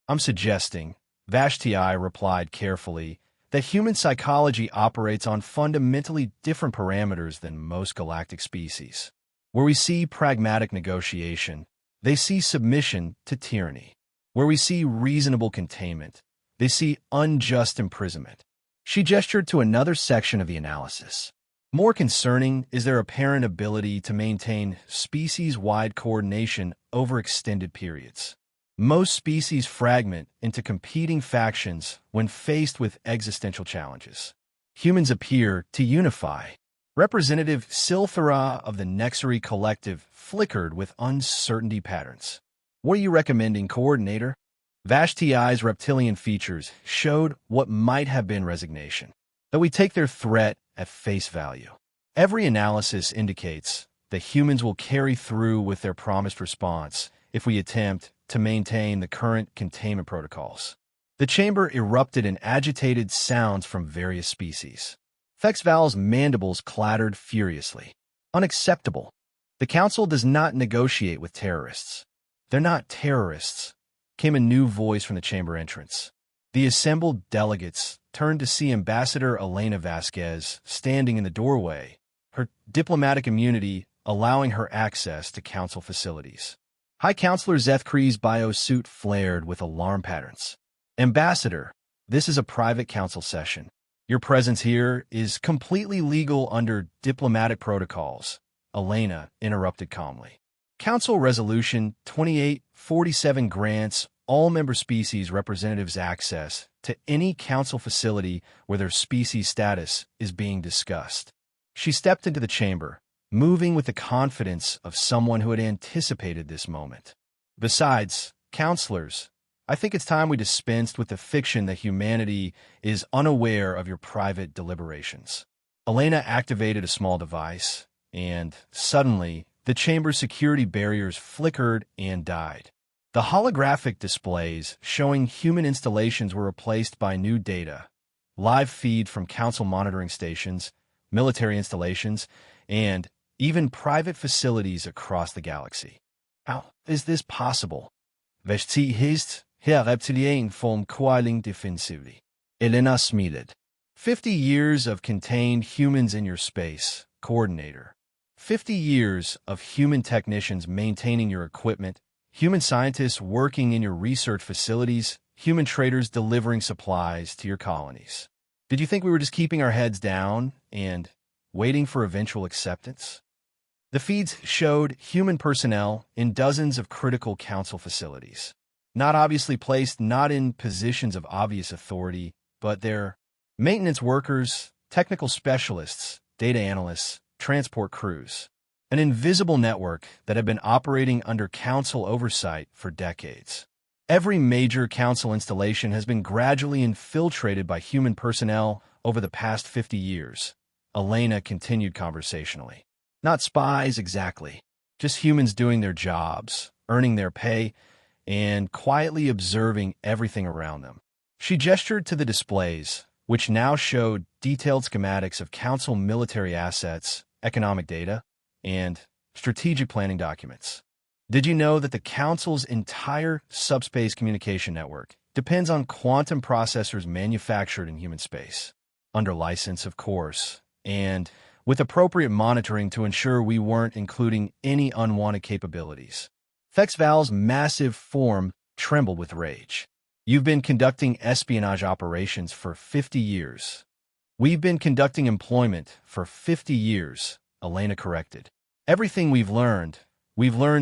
Speaker 1: I'm suggesting, Vashti replied carefully, that human psychology operates on fundamentally different parameters than most galactic species. Where we see pragmatic negotiation, they see submission to tyranny. Where we see reasonable containment, they see unjust imprisonment. She gestured to another section of the analysis. More concerning is their apparent ability to maintain species-wide coordination over extended periods. Most species fragment into competing factions when faced with existential challenges. Humans appear to unify. Representative Silthera of the Nexary Collective flickered with uncertainty patterns. What are you recommending, Coordinator? Vashti's reptilian features showed what might have been resignation, that we take their threat at face value. Every analysis indicates that humans will carry through with their promised response if we attempt to maintain the current containment protocols. The chamber erupted in agitated sounds from various species. Fexval's mandibles clattered furiously. Unacceptable. The Council does not negotiate with terrorists. They're not terrorists, came a new voice from the chamber entrance. The assembled delegates turned to see Ambassador Elena Vasquez standing in the doorway, her diplomatic immunity allowing her access to Council facilities. High Counselor Zethkree's biosuit flared with alarm patterns. Ambassador, this is a private council session. Your presence here is completely legal under diplomatic protocols, Elena interrupted calmly. Council Resolution 2847 grants all member species representatives access to any council facility where their species status is being discussed. She stepped into the chamber, moving with the confidence of someone who had anticipated this moment. Besides, counselors, I think it's time we dispensed with the fiction that humanity is unaware of your private deliberations. Elena activated a small device, and suddenly, the chamber's security barriers flickered and died. The holographic displays showing human installations were replaced by new data, live feed from council monitoring stations, military installations, and even private facilities across the galaxy. How is this possible? Vashti hist her reptilien vom Quailing defensively. Elena smiled. 50 years of contained humans in your space, Coordinator. 50 years of human technicians maintaining your equipment, human scientists working in your research facilities, human traders delivering supplies to your colonies. Did you think we were just keeping our heads down and waiting for eventual acceptance? The feeds showed human personnel in dozens of critical council facilities, not obviously placed, not in positions of obvious authority, but they're maintenance workers, technical specialists, data analysts, transport crews, an invisible network that had been operating under council oversight for decades. Every major council installation has been gradually infiltrated by human personnel over the past 50 years, Elena continued conversationally. Not spies exactly, just humans doing their jobs, earning their pay, and quietly observing everything around them. She gestured to the displays, which now showed detailed schematics of council military assets, economic data, and strategic planning documents. Did you know that the council's entire subspace communication network depends on quantum processors manufactured in human space? Under license, of course, and with appropriate monitoring to ensure we weren't including any unwanted capabilities. Fexval's massive form trembled with rage. You've been conducting espionage operations for 50 years. We've been conducting employment for 50 years, Elena corrected. Everything we've learned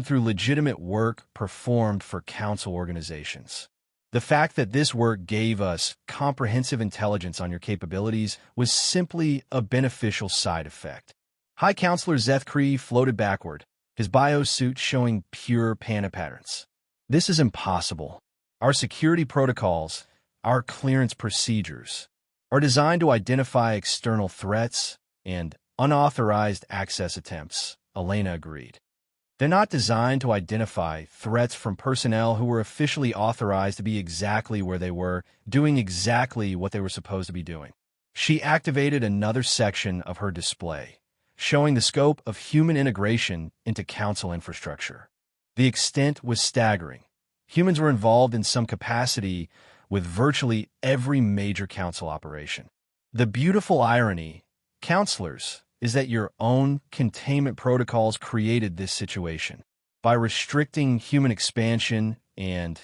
Speaker 1: through legitimate work performed for council organizations. The fact that this work gave us comprehensive intelligence on your capabilities was simply a beneficial side effect. High Counselor Zethkree floated backward, his biosuit showing pure panda patterns. This is impossible. Our security protocols, our clearance procedures, are designed to identify external threats and unauthorized access attempts, Elena agreed. They're not designed to identify threats from personnel who were officially authorized to be exactly where they were, doing exactly what they were supposed to be doing. She activated another section of her display, showing the scope of human integration into council infrastructure. The extent was staggering. Humans were involved in some capacity with virtually every major council operation. The beautiful irony, counselors, is that your own containment protocols created this situation. By restricting human expansion and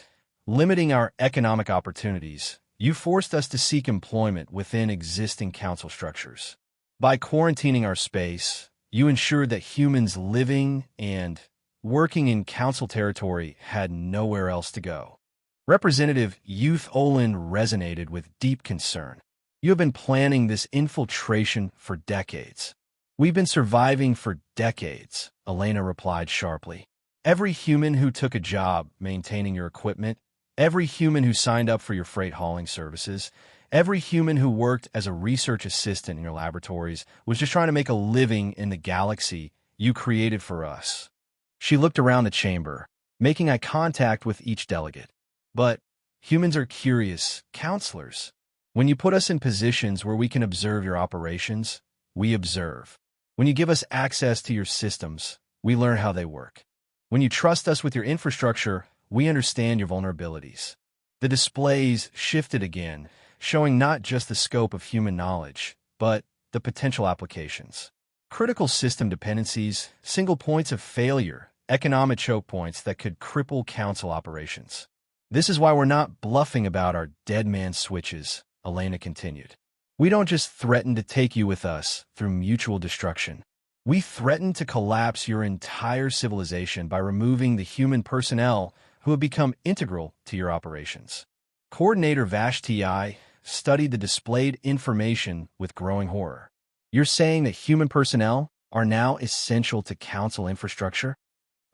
Speaker 1: limiting our economic opportunities, you forced us to seek employment within existing council structures. By quarantining our space, you ensured that humans living and working in council territory had nowhere else to go. Representative Youth Olin resonated with deep concern. You have been planning this infiltration for decades. We've been surviving for decades, Elena replied sharply. Every human who took a job maintaining your equipment, every human who signed up for your freight hauling services, every human who worked as a research assistant in your laboratories was just trying to make a living in the galaxy you created for us. She looked around the chamber, making eye contact with each delegate. But humans are curious counselors. When you put us in positions where we can observe your operations, we observe. When you give us access to your systems, we learn how they work. When you trust us with your infrastructure, we understand your vulnerabilities. The displays shifted again, showing not just the scope of human knowledge, but the potential applications. Critical system dependencies, single points of failure, economic choke points that could cripple council operations. This is why we're not bluffing about our dead man switches, Elena continued. We don't just threaten to take you with us through mutual destruction. We threaten to collapse your entire civilization by removing the human personnel who have become integral to your operations. Coordinator Vashti studied the displayed information with growing horror. You're saying that human personnel are now essential to council infrastructure?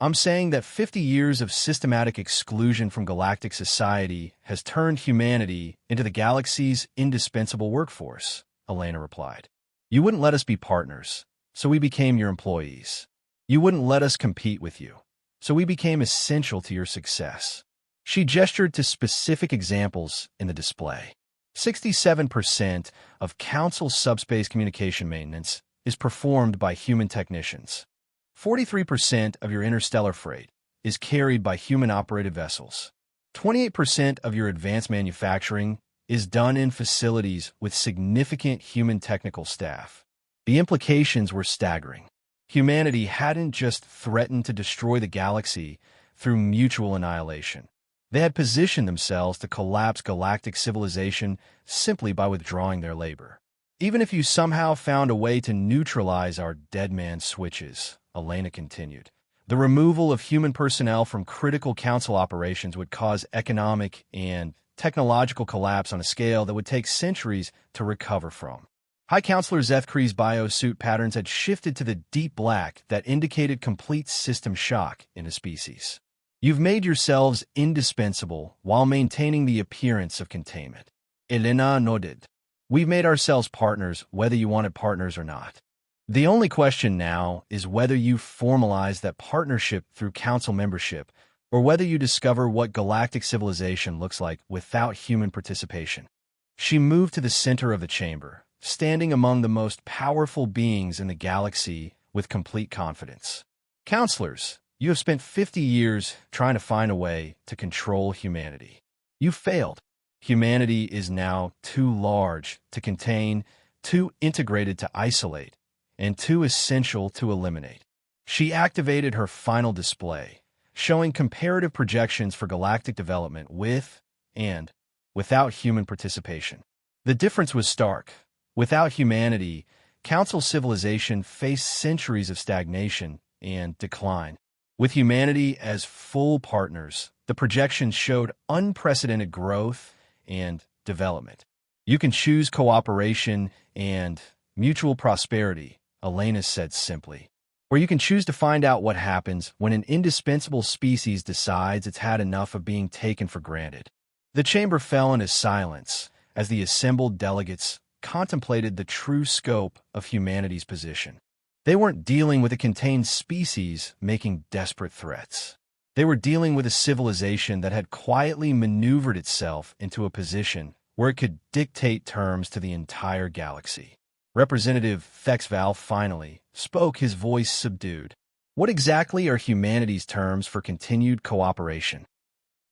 Speaker 1: I'm saying that 50 years of systematic exclusion from galactic society has turned humanity into the galaxy's indispensable workforce, Elena replied. You wouldn't let us be partners, so we became your employees. You wouldn't let us compete with you, so we became essential to your success. She gestured to specific examples in the display. 67% of council subspace communication maintenance is performed by human technicians. 43% of your interstellar freight is carried by human-operated vessels. 28% of your advanced manufacturing is done in facilities with significant human technical staff. The implications were staggering. Humanity hadn't just threatened to destroy the galaxy through mutual annihilation. They had positioned themselves to collapse galactic civilization simply by withdrawing their labor. Even if you somehow found a way to neutralize our dead man switches, Elena continued, the removal of human personnel from critical council operations would cause economic and technological collapse on a scale that would take centuries to recover from. High Counselor Zethkree's biosuit patterns had shifted to the deep black that indicated complete system shock in a species. You've made yourselves indispensable while maintaining the appearance of containment. Elena nodded. We've made ourselves partners whether you wanted partners or not. The only question now is whether you formalize that partnership through council membership or whether you discover what galactic civilization looks like without human participation. She moved to the center of the chamber, standing among the most powerful beings in the galaxy with complete confidence. Counselors, you have spent 50 years trying to find a way to control humanity. You failed. Humanity is now too large to contain, too integrated to isolate, and too essential to eliminate. She activated her final display, showing comparative projections for galactic development with and without human participation. The difference was stark. Without humanity, Council civilization faced centuries of stagnation and decline. With humanity as full partners, the projections showed unprecedented growth and development. You can choose cooperation and mutual prosperity, Elena said simply. Or you can choose to find out what happens when an indispensable species decides it's had enough of being taken for granted. The chamber fell into silence as the assembled delegates contemplated the true scope of humanity's position. They weren't dealing with a contained species making desperate threats. They were dealing with a civilization that had quietly maneuvered itself into a position where it could dictate terms to the entire galaxy. Representative Thexval finally spoke, his voice subdued. What exactly are humanity's terms for continued cooperation?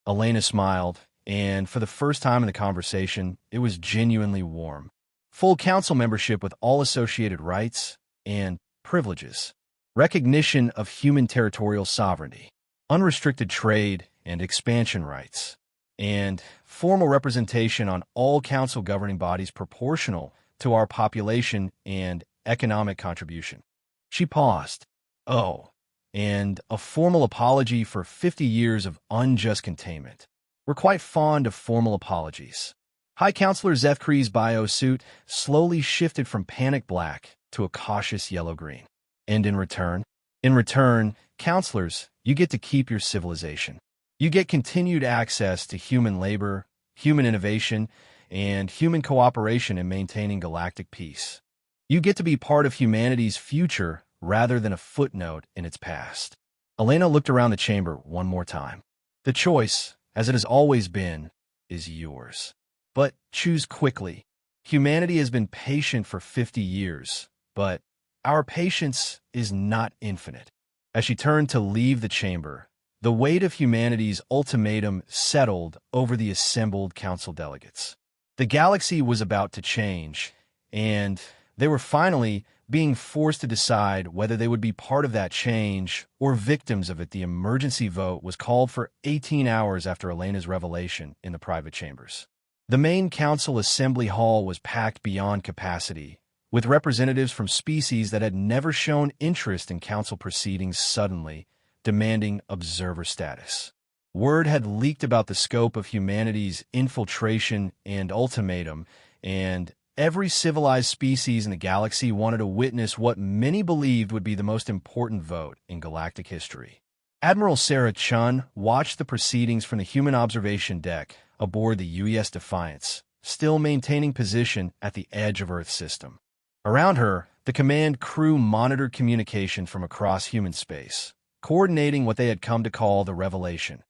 Speaker 1: Elena smiled, and for the first time in the conversation, it was genuinely warm. Full council membership with all associated rights and privileges. Recognition of human territorial sovereignty. Unrestricted trade and expansion rights. And formal representation on all council governing bodies proportional to our population and economic contribution. She paused. Oh, and a formal apology for 50 years of unjust containment. We're quite fond of formal apologies. High Counselor Zethkree's biosuit slowly shifted from panic black to a cautious yellow-green. And in return, counselors, you get to keep your civilization. You get continued access to human labor, human innovation, and human cooperation in maintaining galactic peace. You get to be part of humanity's future rather than a footnote in its past. Elena looked around the chamber one more time. The choice, as it has always been, is yours. But choose quickly. Humanity has been patient for 50 years, but our patience is not infinite. As she turned to leave the chamber, the weight of humanity's ultimatum settled over the assembled council delegates. The galaxy was about to change, and they were finally being forced to decide whether they would be part of that change or victims of it. The emergency vote was called for 18 hours after Elena's revelation in the private chambers. The main council assembly hall was packed beyond capacity, with representatives from species that had never shown interest in council proceedings suddenly demanding observer status. Word had leaked about the scope of humanity's infiltration and ultimatum, and every civilized species in the galaxy wanted to witness what many believed would be the most important vote in galactic history. Admiral Sarah Chun watched the proceedings from the human observation deck aboard the UES Defiance, still maintaining position at the edge of Earth's system. Around her, the command crew monitored communication from across human space, coordinating what they had come to call the revelation,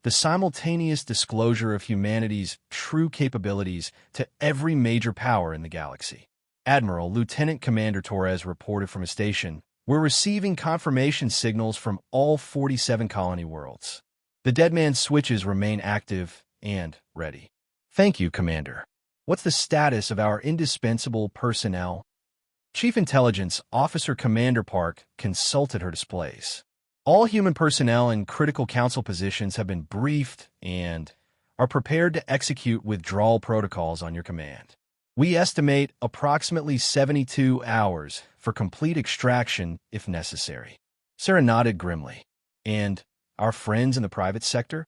Speaker 1: the simultaneous disclosure of humanity's true capabilities to every major power in the galaxy. Admiral Lieutenant Commander Torres reported from a station, "We're receiving confirmation signals from all 47 colony worlds. The Dead Man's switches remain active and ready." "Thank you, Commander. What's the status of our indispensable personnel?" Chief Intelligence Officer Commander Park consulted her displays. "All human personnel in critical council positions have been briefed and are prepared to execute withdrawal protocols on your command. We estimate approximately 72 hours for complete extraction if necessary." Sarah nodded grimly. "And our friends in the private sector?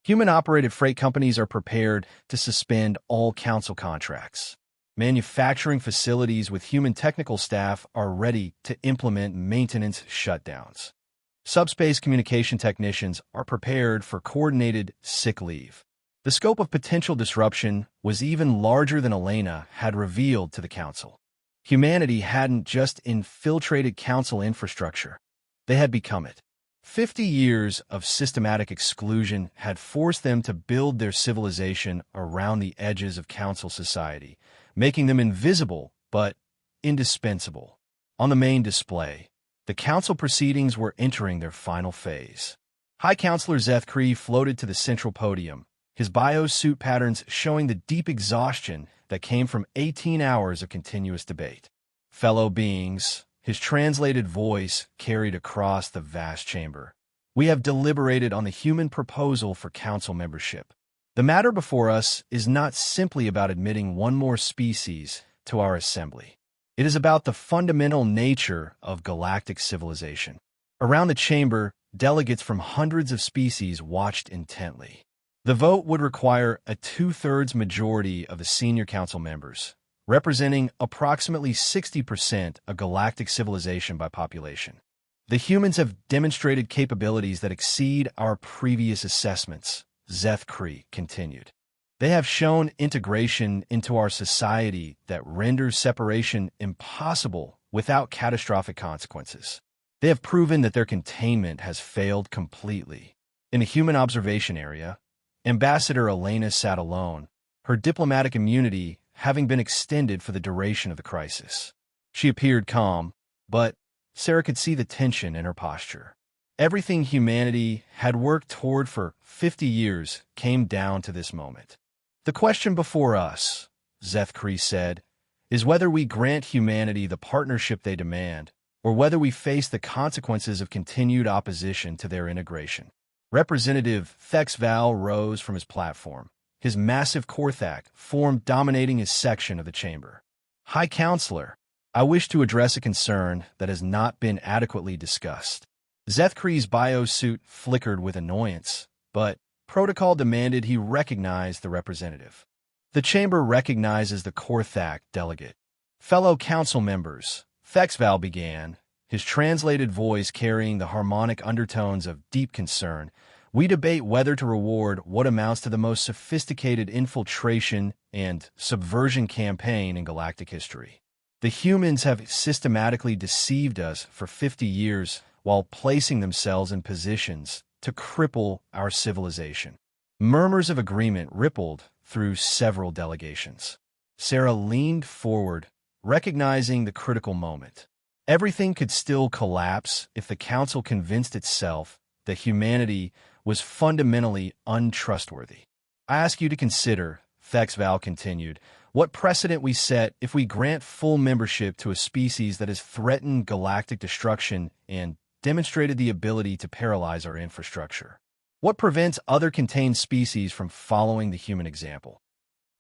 Speaker 1: Human-operated freight companies are prepared to suspend all council contracts. Manufacturing facilities with human technical staff are ready to implement maintenance shutdowns. Subspace communication technicians are prepared for coordinated sick leave." The scope of potential disruption was even larger than Elena had revealed to the Council. Humanity hadn't just infiltrated Council infrastructure, they had become it. 50 years of systematic exclusion had forced them to build their civilization around the edges of Council society, making them invisible but indispensable. On the main display, the Council proceedings were entering their final phase. High Counselor Zethkree floated to the central podium, his biosuit patterns showing the deep exhaustion that came from 18 hours of continuous debate. "Fellow beings, his translated voice carried across the vast chamber. "We have deliberated on the human proposal for council membership. The matter before us is not simply about admitting one more species to our assembly. It is about the fundamental nature of galactic civilization." Around the chamber, delegates from hundreds of species watched intently. The vote would require a two-thirds majority of the senior council members, representing approximately 60% of galactic civilization by population. "The humans have demonstrated capabilities that exceed our previous assessments," Zeth Kree continued. "They have shown integration into our society that renders separation impossible without catastrophic consequences. They have proven that their containment has failed completely." In the human observation area, Ambassador Elena sat alone, her diplomatic immunity having been extended for the duration of the crisis. She appeared calm, but Sarah could see the tension in her posture. Everything humanity had worked toward for 50 years came down to this moment. "The question before us," Zeth Kree said, "is whether we grant humanity the partnership they demand, or whether we face the consequences of continued opposition to their integration." Representative Thexval rose from his platform, his massive Korthak form dominating his section of the chamber. "High Counselor, I wish to address a concern that has not been adequately discussed." Zeth Kree's biosuit flickered with annoyance, but protocol demanded he recognize the representative. "The chamber recognizes the Korthak delegate." "Fellow council members," Thexval began, his translated voice carrying the harmonic undertones of deep concern, "we debate whether to reward what amounts to the most sophisticated infiltration and subversion campaign in galactic history. The humans have systematically deceived us for 50 years while placing themselves in positions to cripple our civilization." Murmurs of agreement rippled through several delegations. Sarah leaned forward, recognizing the critical moment. Everything could still collapse if the Council convinced itself that humanity was fundamentally untrustworthy. "I ask you to consider," Thexval continued, "what precedent we set if we grant full membership to a species that has threatened galactic destruction and demonstrated the ability to paralyze our infrastructure. What prevents other contained species from following the human example?"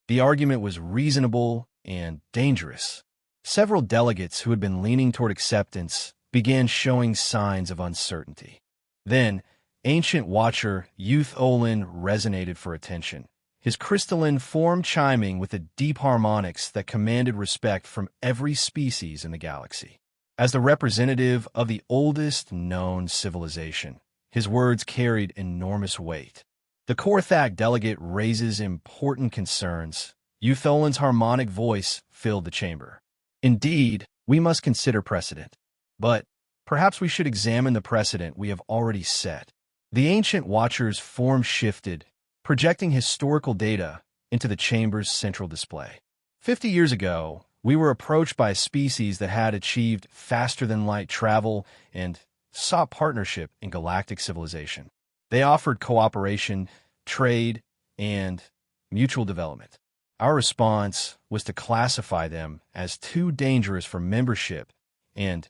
Speaker 1: The argument was reasonable and dangerous. Several delegates who had been leaning toward acceptance began showing signs of uncertainty. Then, Ancient Watcher Youth Olin resonated for attention, his crystalline form chiming with the deep harmonics that commanded respect from every species in the galaxy. As the representative of the oldest known civilization, his words carried enormous weight. "The Korthak delegate raises important concerns." Youth Olin's harmonic voice filled the chamber. "Indeed, we must consider precedent. But perhaps we should examine the precedent we have already set." The Ancient Watcher's form shifted, projecting historical data into the chamber's central display. 50 years ago, we were approached by a species that had achieved faster-than-light travel and sought partnership in galactic civilization. They offered cooperation, trade, and mutual development. Our response was to classify them as too dangerous for membership and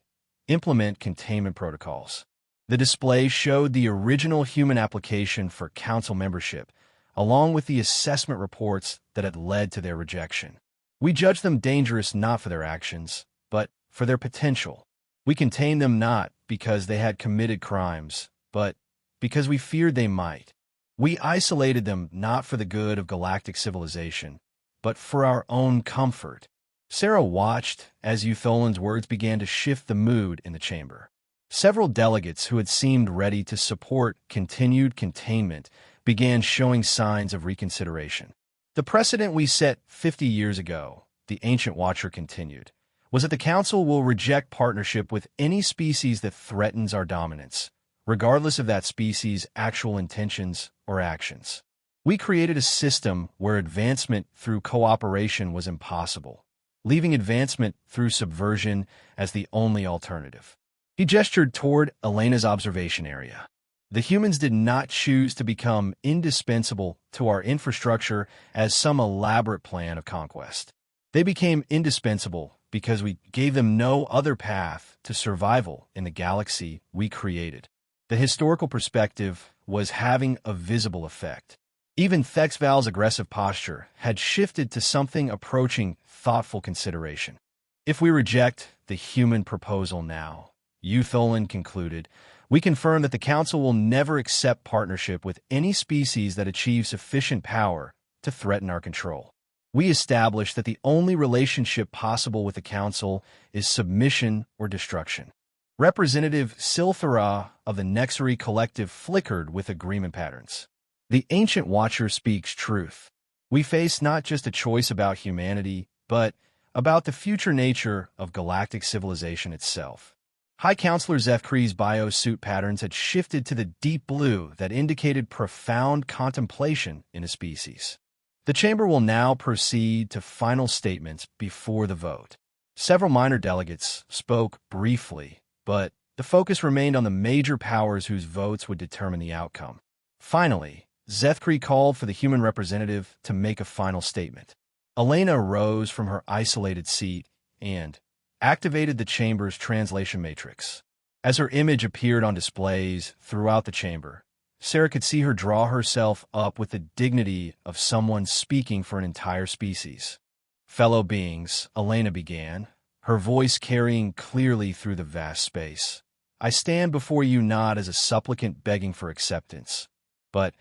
Speaker 1: implement containment protocols. The display showed the original human application for council membership, along with the assessment reports that had led to their rejection. We judged them dangerous not for their actions, but for their potential. We contained them not because they had committed crimes, but because we feared they might. We isolated them not for the good of galactic civilization, but for our own comfort. Sarah watched as Eutholin's words began to shift the mood in the chamber. Several delegates who had seemed ready to support continued containment began showing signs of reconsideration. "The precedent we set 50 years ago," the Ancient Watcher continued, "was that the Council will reject partnership with any species that threatens our dominance, regardless of that species' actual intentions or actions. We created a system where advancement through cooperation was impossible, leaving advancement through subversion as the only alternative." He gestured toward Elena's observation area. "The humans did not choose to become indispensable to our infrastructure as some elaborate plan of conquest. They became indispensable because we gave them no other path to survival in the galaxy we created. The historical perspective was having a visible effect. Even Thexval's aggressive posture had shifted to something approaching thoughtful consideration. If we reject the human proposal now, Eutholin concluded, we confirm that the Council will never accept partnership with any species that achieves sufficient power to threaten our control. We establish that the only relationship possible with the Council is submission or destruction. Representative Silthara of the Nexari Collective flickered with agreement patterns. The Ancient Watcher speaks truth. We face not just a choice about humanity, but about the future nature of galactic civilization itself. High Counselor Zefkri's biosuit patterns had shifted to the deep blue that indicated profound contemplation in a species. The chamber will now proceed to final statements before the vote. Several minor delegates spoke briefly, but the focus remained on the major powers whose votes would determine the outcome. Finally, Zefkri called for the human representative to make a final statement. Elena rose from her isolated seat and activated the chamber's translation matrix. As her image appeared on displays throughout the chamber, Sarah could see her draw herself up with the dignity of someone speaking for an entire species. Fellow beings, Elena began, her voice carrying clearly through the vast space. I stand before you not as a supplicant begging for acceptance, but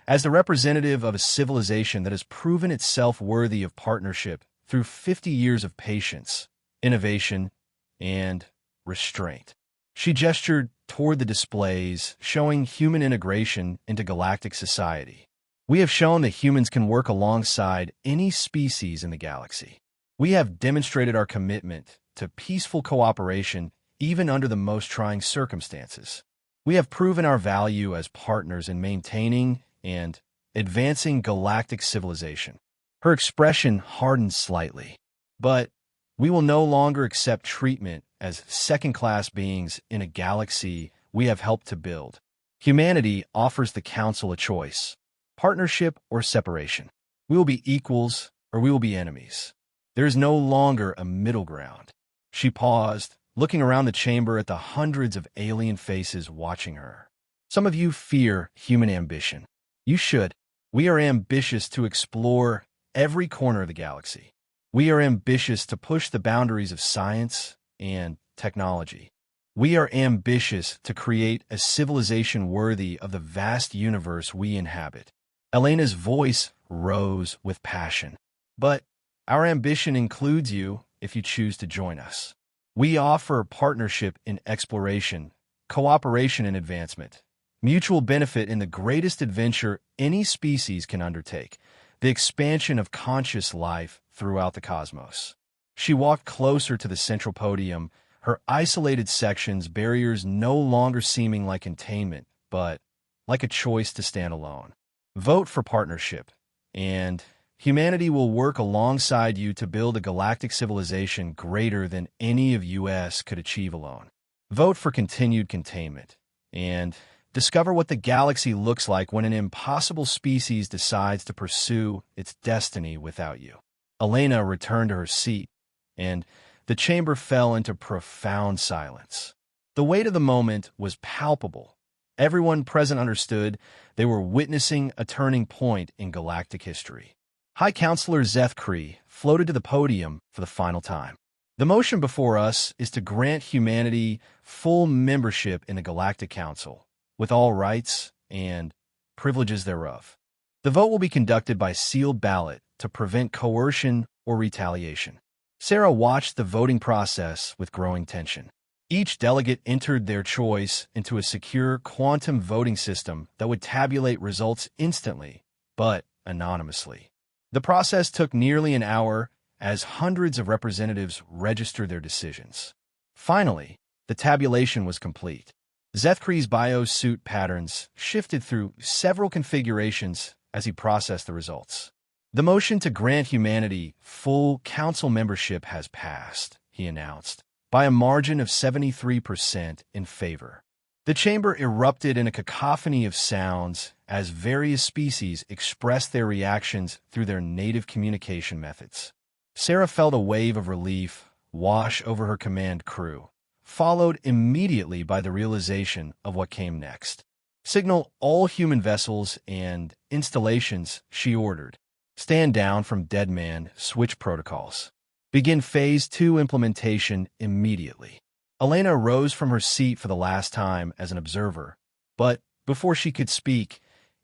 Speaker 1: as the representative of a civilization that has proven itself worthy of partnership through 50 years of patience, innovation, and restraint. She gestured toward the displays, showing human integration into galactic society. We have shown that humans can work alongside any species in the galaxy. We have demonstrated our commitment to peaceful cooperation even under the most trying circumstances. We have proven our value as partners in maintaining and advancing galactic civilization. Her expression hardened slightly. But we will no longer accept treatment as second-class beings in a galaxy we have helped to build. Humanity offers the Council a choice: partnership or separation. We will be equals or we will be enemies. There is no longer a middle ground. She paused, looking around the chamber at the hundreds of alien faces watching her. Some of you fear human ambition. You should. We are ambitious to explore every corner of the galaxy. We are ambitious to push the boundaries of science and technology. We are ambitious to create a civilization worthy of the vast universe we inhabit. Elena's voice rose with passion. But our ambition includes you if you choose to join us. We offer partnership in exploration, cooperation in advancement, mutual benefit in the greatest adventure any species can undertake, the expansion of conscious life throughout the cosmos. She walked closer to the central podium, her isolated sections barriers no longer seeming like containment, but like a choice to stand alone. Vote for partnership, and humanity will work alongside you to build a galactic civilization greater than any of US could achieve alone. Vote for continued containment, and discover what the galaxy looks like when an impossible species decides to pursue its destiny without you. Elena returned to her seat, and the chamber fell into profound silence. The weight of the moment was palpable. Everyone present understood they were witnessing a turning point in galactic history. High Counselor Zefkri floated to the podium for the final time. The motion before us is to grant humanity full membership in the Galactic Council, with all rights and privileges thereof. The vote will be conducted by sealed ballot to prevent coercion or retaliation. Sarah watched the voting process with growing tension. Each delegate entered their choice into a secure quantum voting system that would tabulate results instantly, but anonymously. The process took nearly an hour as hundreds of representatives registered their decisions. Finally, the tabulation was complete. Zefkri's biosuit patterns shifted through several configurations as he processed the results. The motion to grant humanity full council membership has passed, he announced, by a margin of 73% in favor. The chamber erupted in a cacophony of sounds as various species expressed their reactions through their native communication methods. Sarah felt a wave of relief, wash over her command crew, followed immediately by the realization of what came next. Signal all human vessels and installations, she ordered. Stand down from dead man, switch protocols. Begin Phase 2 implementation immediately. Elena rose from her seat for the last time as an observer, but before she could speak,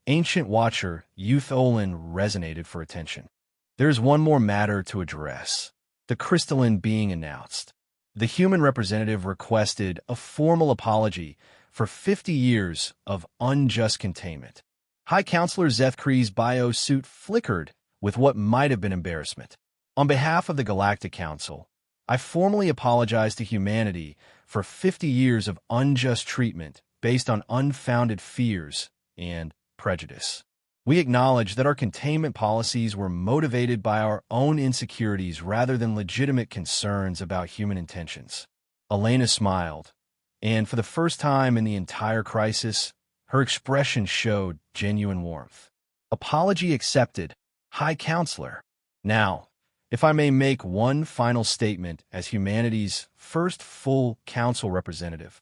Speaker 1: Ancient Watcher Youth Olin resonated for attention. There's one more matter to address. The crystalline being announced. The human representative requested a formal apology for 50 years of unjust containment. High Counselor Zethkree's bio-suit flickered with what might have been embarrassment. On behalf of the Galactic Council, I formally apologize to humanity for 50 years of unjust treatment based on unfounded fears and prejudice. We acknowledge that our containment policies were motivated by our own insecurities rather than legitimate concerns about human intentions. Elena smiled, and for the first time in the entire crisis, her expression showed genuine warmth. Apology accepted, High Counselor. Now, if I may make one final statement as humanity's first full council representative.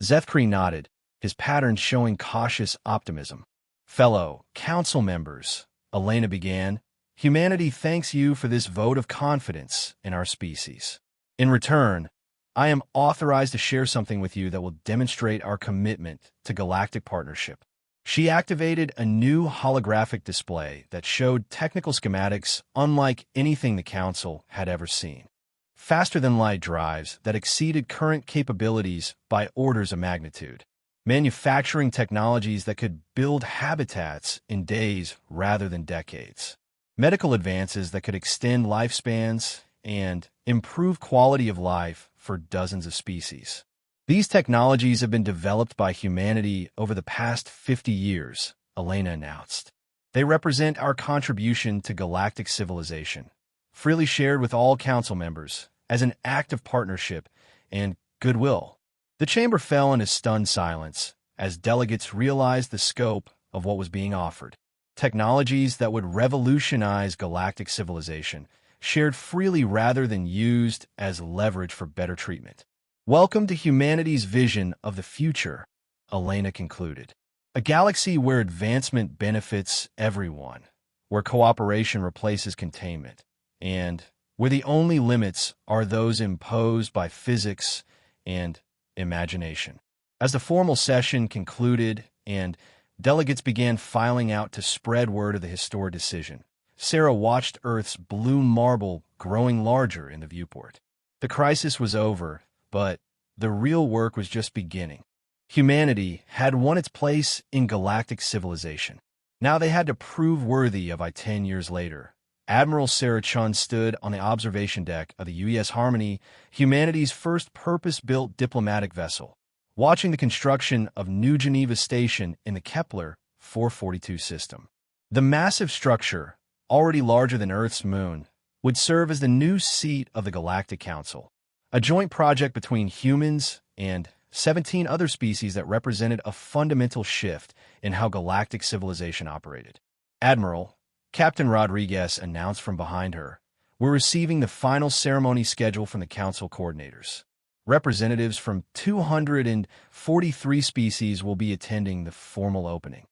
Speaker 1: Zethkree nodded, his pattern showing cautious optimism. Fellow council members, Elena began, humanity thanks you for this vote of confidence in our species. In return, I am authorized to share something with you that will demonstrate our commitment to galactic partnership. She activated a new holographic display that showed technical schematics unlike anything the Council had ever seen. Faster-than-light drives that exceeded current capabilities by orders of magnitude. Manufacturing technologies that could build habitats in days rather than decades. Medical advances that could extend lifespans and improve quality of life for dozens of species. These technologies have been developed by humanity over the past 50 years, Elena announced. They represent our contribution to galactic civilization, freely shared with all council members as an act of partnership and goodwill. The chamber fell into stunned silence as delegates realized the scope of what was being offered. Technologies that would revolutionize galactic civilization, shared freely rather than used as leverage for better treatment. Welcome to humanity's vision of the future, Elena concluded. A galaxy where advancement benefits everyone, where cooperation replaces containment, and where the only limits are those imposed by physics and imagination. As the formal session concluded and delegates began filing out to spread word of the historic decision, Sarah watched Earth's blue marble growing larger in the viewport. The crisis was over, but the real work was just beginning. Humanity had won its place in galactic civilization. Now they had to prove worthy of it 10 years later. Admiral Sarah Chun stood on the observation deck of the UES Harmony, humanity's first purpose-built diplomatic vessel, watching the construction of New Geneva Station in the Kepler 442 system. The massive structure, already larger than Earth's moon, would serve as the new seat of the Galactic Council, a joint project between humans and 17 other species that represented a fundamental shift in how galactic civilization operated. Admiral, Captain Rodriguez announced from behind her, "We're receiving the final ceremony schedule from the Council coordinators. Representatives from 243 species will be attending the formal opening."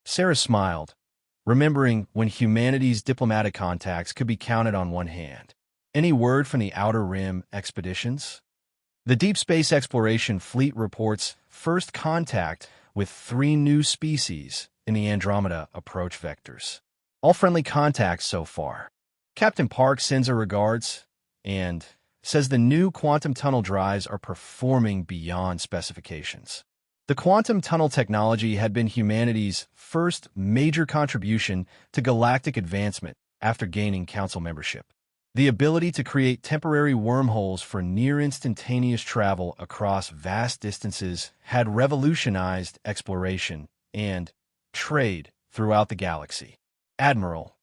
Speaker 1: Sarah smiled, remembering when humanity's diplomatic contacts could be counted on one hand. Any word from the Outer Rim expeditions? The Deep Space Exploration Fleet reports first contact with 3 new species in the Andromeda approach vectors. All friendly contacts so far. Captain Park sends her regards and says the new quantum tunnel drives are performing beyond specifications. The quantum tunnel technology had been humanity's first major contribution to galactic advancement after gaining Council membership. The ability to create temporary wormholes for near-instantaneous travel across vast distances had revolutionized exploration and trade throughout the galaxy. "Admiral,"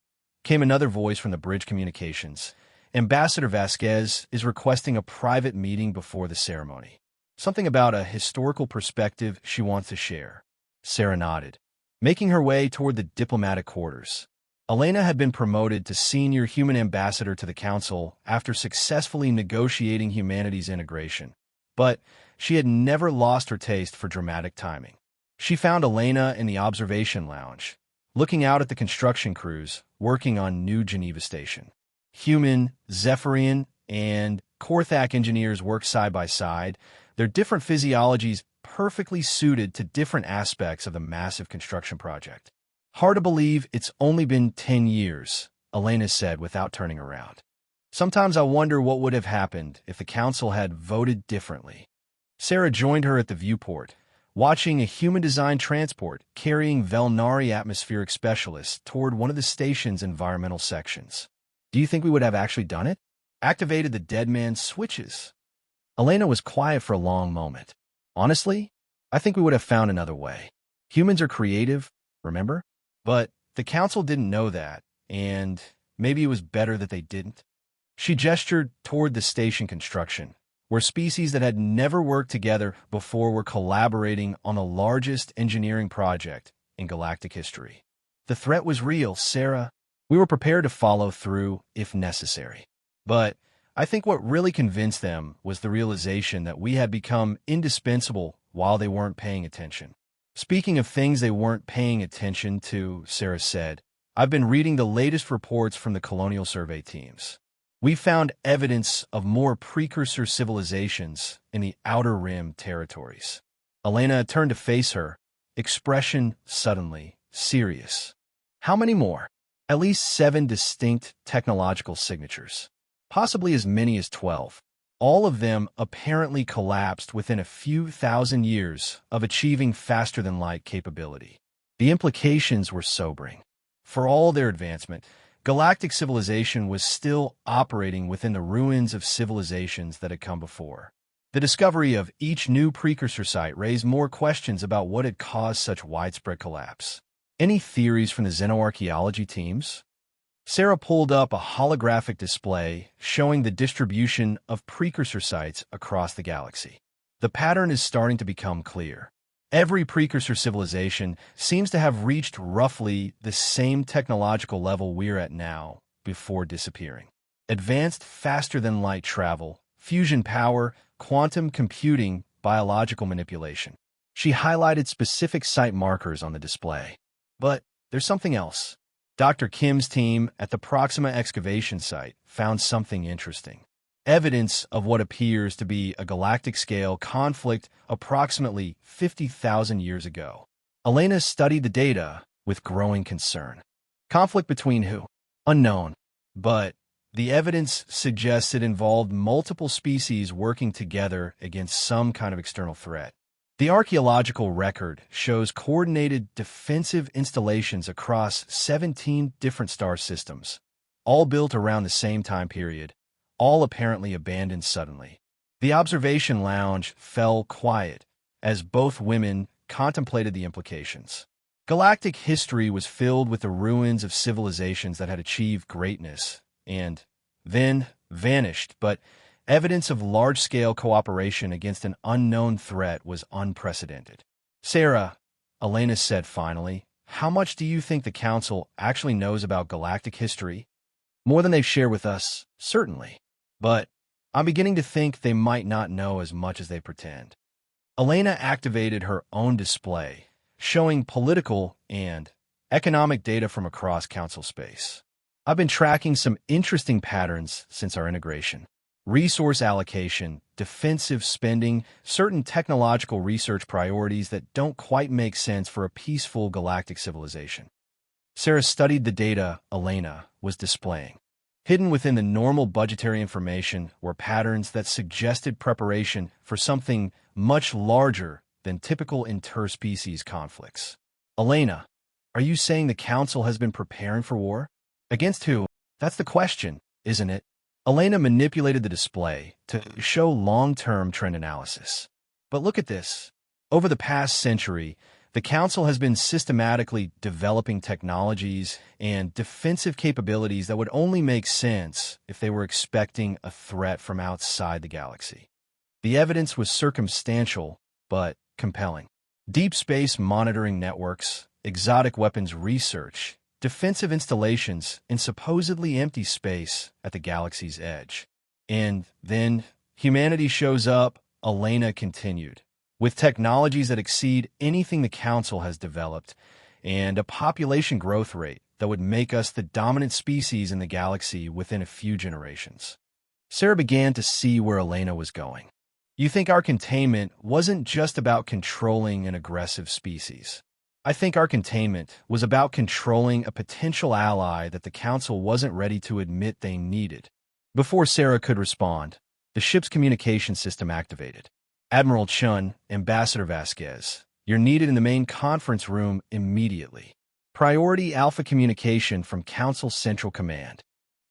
Speaker 1: came another voice from the bridge communications. "Ambassador Vasquez is requesting a private meeting before the ceremony. Something about a historical perspective she wants to share." Sarah nodded, making her way toward the diplomatic quarters. Elena had been promoted to senior human ambassador to the Council after successfully negotiating humanity's integration. But she had never lost her taste for dramatic timing. She found Elena in the observation lounge, looking out at the construction crews working on New Geneva Station. Human, Zephyrian, and Korthak engineers worked side by side, their different physiologies perfectly suited to different aspects of the massive construction project. "Hard to believe it's only been 10 years, Elena said without turning around. "Sometimes I wonder what would have happened if the Council had voted differently." Sarah joined her at the viewport, watching a human-designed transport carrying Velnari atmospheric specialists toward one of the station's environmental sections. "Do you think we would have actually done it? Activated the dead man's switches?" Elena was quiet for a long moment. "Honestly, I think we would have found another way. Humans are creative, remember? But the Council didn't know that, and maybe it was better that they didn't." She gestured toward the station construction, where species that had never worked together before were collaborating on the largest engineering project in galactic history. "The threat was real, Sarah. We were prepared to follow through if necessary. But I think what really convinced them was the realization that we had become indispensable while they weren't paying attention." "Speaking of things they weren't paying attention to," Sarah said, "I've been reading the latest reports from the Colonial Survey teams. We found evidence of more precursor civilizations in the Outer Rim territories." Elena turned to face her, expression suddenly serious. "How many more?" "At least 7 distinct technological signatures. Possibly as many as 12. All of them apparently collapsed within a few thousand years of achieving faster-than-light capability." The implications were sobering. For all their advancement, galactic civilization was still operating within the ruins of civilizations that had come before. The discovery of each new precursor site raised more questions about what had caused such widespread collapse. "Any theories from the xenoarchaeology teams?" Sarah pulled up a holographic display showing the distribution of precursor sites across the galaxy. "The pattern is starting to become clear. Every precursor civilization seems to have reached roughly the same technological level we're at now before disappearing. Advanced faster-than-light travel, fusion power, quantum computing, biological manipulation." She highlighted specific site markers on the display. "But there's something else. Dr. Kim's team at the Proxima excavation site found something interesting. Evidence of what appears to be a galactic-scale conflict approximately 50,000 years ago." Elena studied the data with growing concern. "Conflict between who?" "Unknown. But the evidence suggests it involved multiple species working together against some kind of external threat. The archaeological record shows coordinated defensive installations across 17 different star systems, all built around the same time period, all apparently abandoned suddenly." The observation lounge fell quiet as both women contemplated the implications. Galactic history was filled with the ruins of civilizations that had achieved greatness and then vanished, but evidence of large-scale cooperation against an unknown threat was unprecedented. "Sarah," Elena said finally, "how much do you think the Council actually knows about galactic history?" "More than they've shared with us, certainly. But I'm beginning to think they might not know as much as they pretend." Elena activated her own display, showing political and economic data from across Council space. "I've been tracking some interesting patterns since our integration. Resource allocation, defensive spending, certain technological research priorities that don't quite make sense for a peaceful galactic civilization." Sarah studied the data Elena was displaying. Hidden within the normal budgetary information were patterns that suggested preparation for something much larger than typical interspecies conflicts. "Elena, are you saying the Council has been preparing for war? Against who? That's the question, isn't it?" Elena manipulated the display to show long-term trend analysis. "But look at this. Over the past century, the Council has been systematically developing technologies and defensive capabilities that would only make sense if they were expecting a threat from outside the galaxy. The evidence was circumstantial, but compelling. Deep space monitoring networks, exotic weapons research, defensive installations in supposedly empty space at the galaxy's edge. And then humanity shows up, Elena continued, with technologies that exceed anything the Council has developed, and a population growth rate that would make us the dominant species in the galaxy within a few generations. Sarah began to see where Elena was going. You think our containment wasn't just about controlling an aggressive species. I think our containment was about controlling a potential ally that the Council wasn't ready to admit they needed. Before Sarah could respond, the ship's communication system activated. Admiral Chun, Ambassador Vasquez, you're needed in the main conference room immediately. Priority Alpha communication from Council Central Command.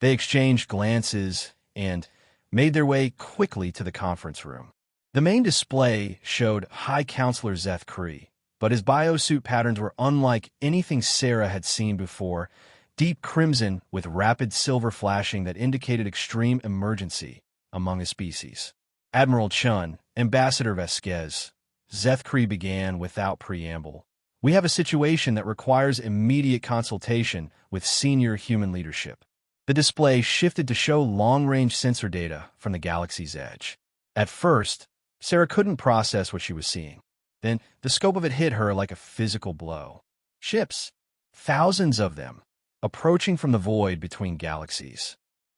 Speaker 1: They exchanged glances and made their way quickly to the conference room. The main display showed High Counselor Zeth Kree, but his biosuit patterns were unlike anything Sarah had seen before, deep crimson with rapid silver flashing that indicated extreme emergency among a species. Admiral Chun, Ambassador Vasquez, Zeth Kree began without preamble. We have a situation that requires immediate consultation with senior human leadership. The display shifted to show long-range sensor data from the galaxy's edge. At first, Sarah couldn't process what she was seeing. Then, the scope of it hit her like a physical blow. Ships, thousands of them, approaching from the void between galaxies.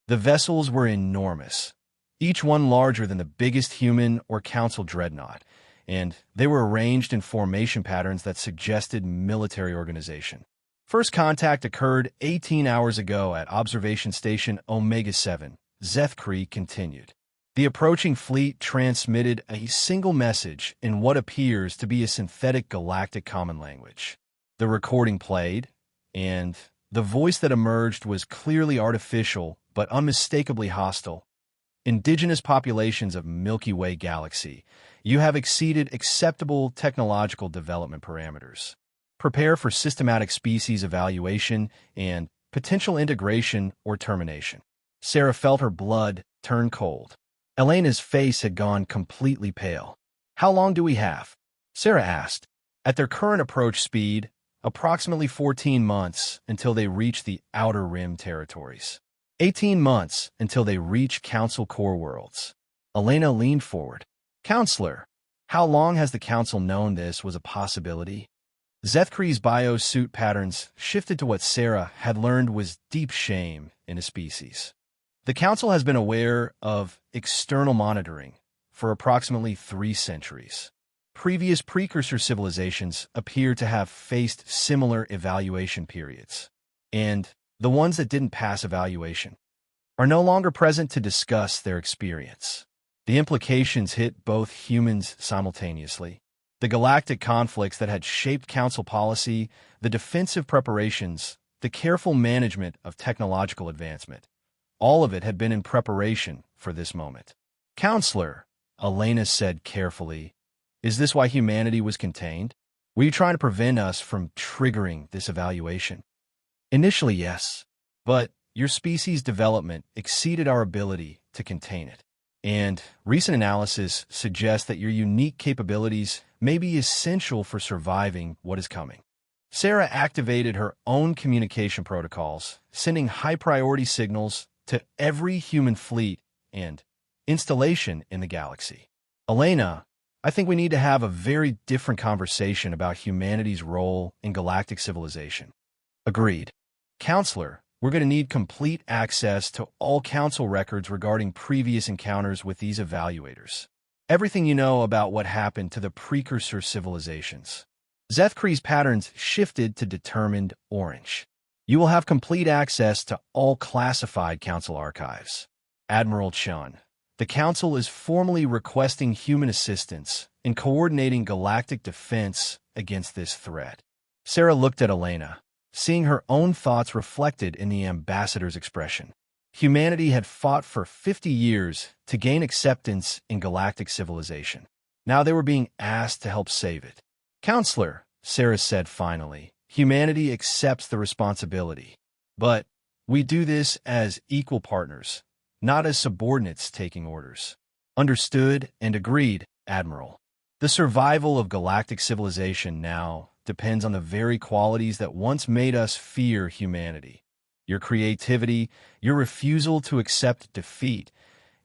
Speaker 1: The vessels were enormous, each one larger than the biggest human or Council dreadnought, and they were arranged in formation patterns that suggested military organization. First contact occurred 18 hours ago at Observation Station Omega-7, Zeth Kree continued. The approaching fleet transmitted a single message in what appears to be a synthetic galactic common language. The recording played, and the voice that emerged was clearly artificial but unmistakably hostile. Indigenous populations of Milky Way galaxy, you have exceeded acceptable technological development parameters. Prepare for systematic species evaluation and potential integration or termination. Sarah felt her blood turn cold. Elena's face had gone completely pale. How long do we have? Sarah asked. At their current approach speed, approximately 14 months until they reach the Outer Rim territories. 18 months until they reach Council core worlds. Elena leaned forward. Counselor, how long has the Council known this was a possibility? Zeth Kree's biosuit patterns shifted to what Sarah had learned was deep shame in a species. The Council has been aware of external monitoring for approximately 3 centuries. Previous precursor civilizations appear to have faced similar evaluation periods, and the ones that didn't pass evaluation are no longer present to discuss their experience. The implications hit both humans simultaneously. The galactic conflicts that had shaped Council policy, the defensive preparations, the careful management of technological advancement. All of it had been in preparation for this moment. Counselor, Elena said carefully, is this why humanity was contained? Were you trying to prevent us from triggering this evaluation? Initially, yes, but your species' development exceeded our ability to contain it. And recent analysis suggests that your unique capabilities may be essential for surviving what is coming. Sarah activated her own communication protocols, sending high-priority signals to every human fleet and installation in the galaxy. Elena, I think we need to have a very different conversation about humanity's role in galactic civilization. Agreed. Counselor, we're going to need complete access to all Council records regarding previous encounters with these evaluators. Everything you know about what happened to the precursor civilizations. Zeth Kree's patterns shifted to determined orange. You will have complete access to all classified Council archives. Admiral Chun, the Council is formally requesting human assistance in coordinating galactic defense against this threat. Sarah looked at Elena, seeing her own thoughts reflected in the ambassador's expression. Humanity had fought for 50 years to gain acceptance in galactic civilization. Now they were being asked to help save it. Counselor, Sarah said finally, humanity accepts the responsibility. But we do this as equal partners, not as subordinates taking orders. Understood and agreed, Admiral. The survival of galactic civilization now depends on the very qualities that once made us fear humanity. Your creativity, your refusal to accept defeat,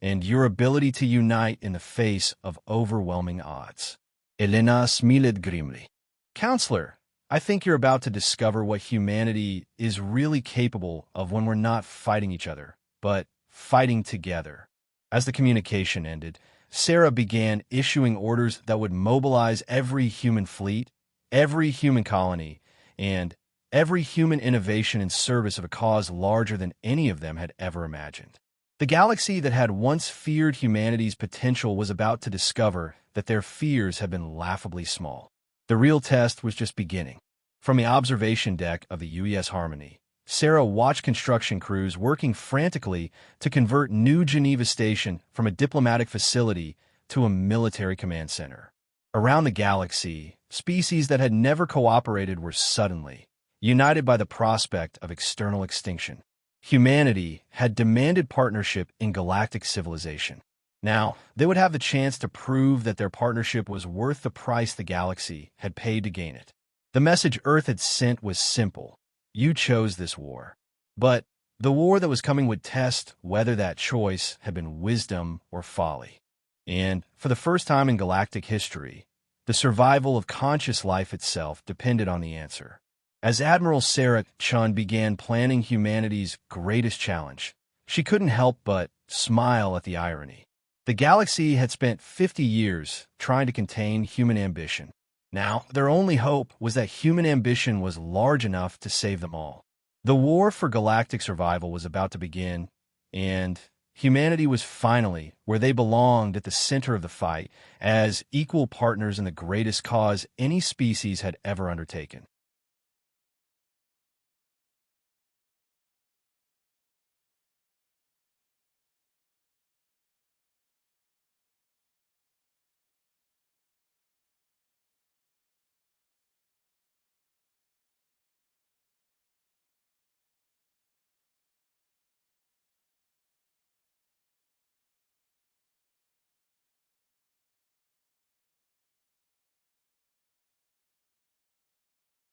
Speaker 1: and your ability to unite in the face of overwhelming odds. Elena smiled grimly. Counselor, I think you're about to discover what humanity is really capable of when we're not fighting each other, but fighting together. As the communication ended, Sarah began issuing orders that would mobilize every human fleet, every human colony, and every human innovation in service of a cause larger than any of them had ever imagined. The galaxy that had once feared humanity's potential was about to discover that their fears had been laughably small. The real test was just beginning. From the observation deck of the UES Harmony, Sarah watched construction crews working frantically to convert New Geneva Station from a diplomatic facility to a military command center. Around the galaxy, species that had never cooperated were suddenly united by the prospect of external extinction. Humanity had demanded partnership in galactic civilization. Now, they would have the chance to prove that their partnership was worth the price the galaxy had paid to gain it. The message Earth had sent was simple. You chose this war. But the war that was coming would test whether that choice had been wisdom or folly. And for the first time in galactic history, the survival of conscious life itself depended on the answer. As Admiral Sarah Chun began planning humanity's greatest challenge, she couldn't help but smile at the irony. The galaxy had spent 50 years trying to contain human ambition. Now, their only hope was that human ambition was large enough to save them all. The war for galactic survival was about to begin, and humanity was finally where they belonged, at the center of the fight, as equal partners in the greatest cause any species had ever undertaken.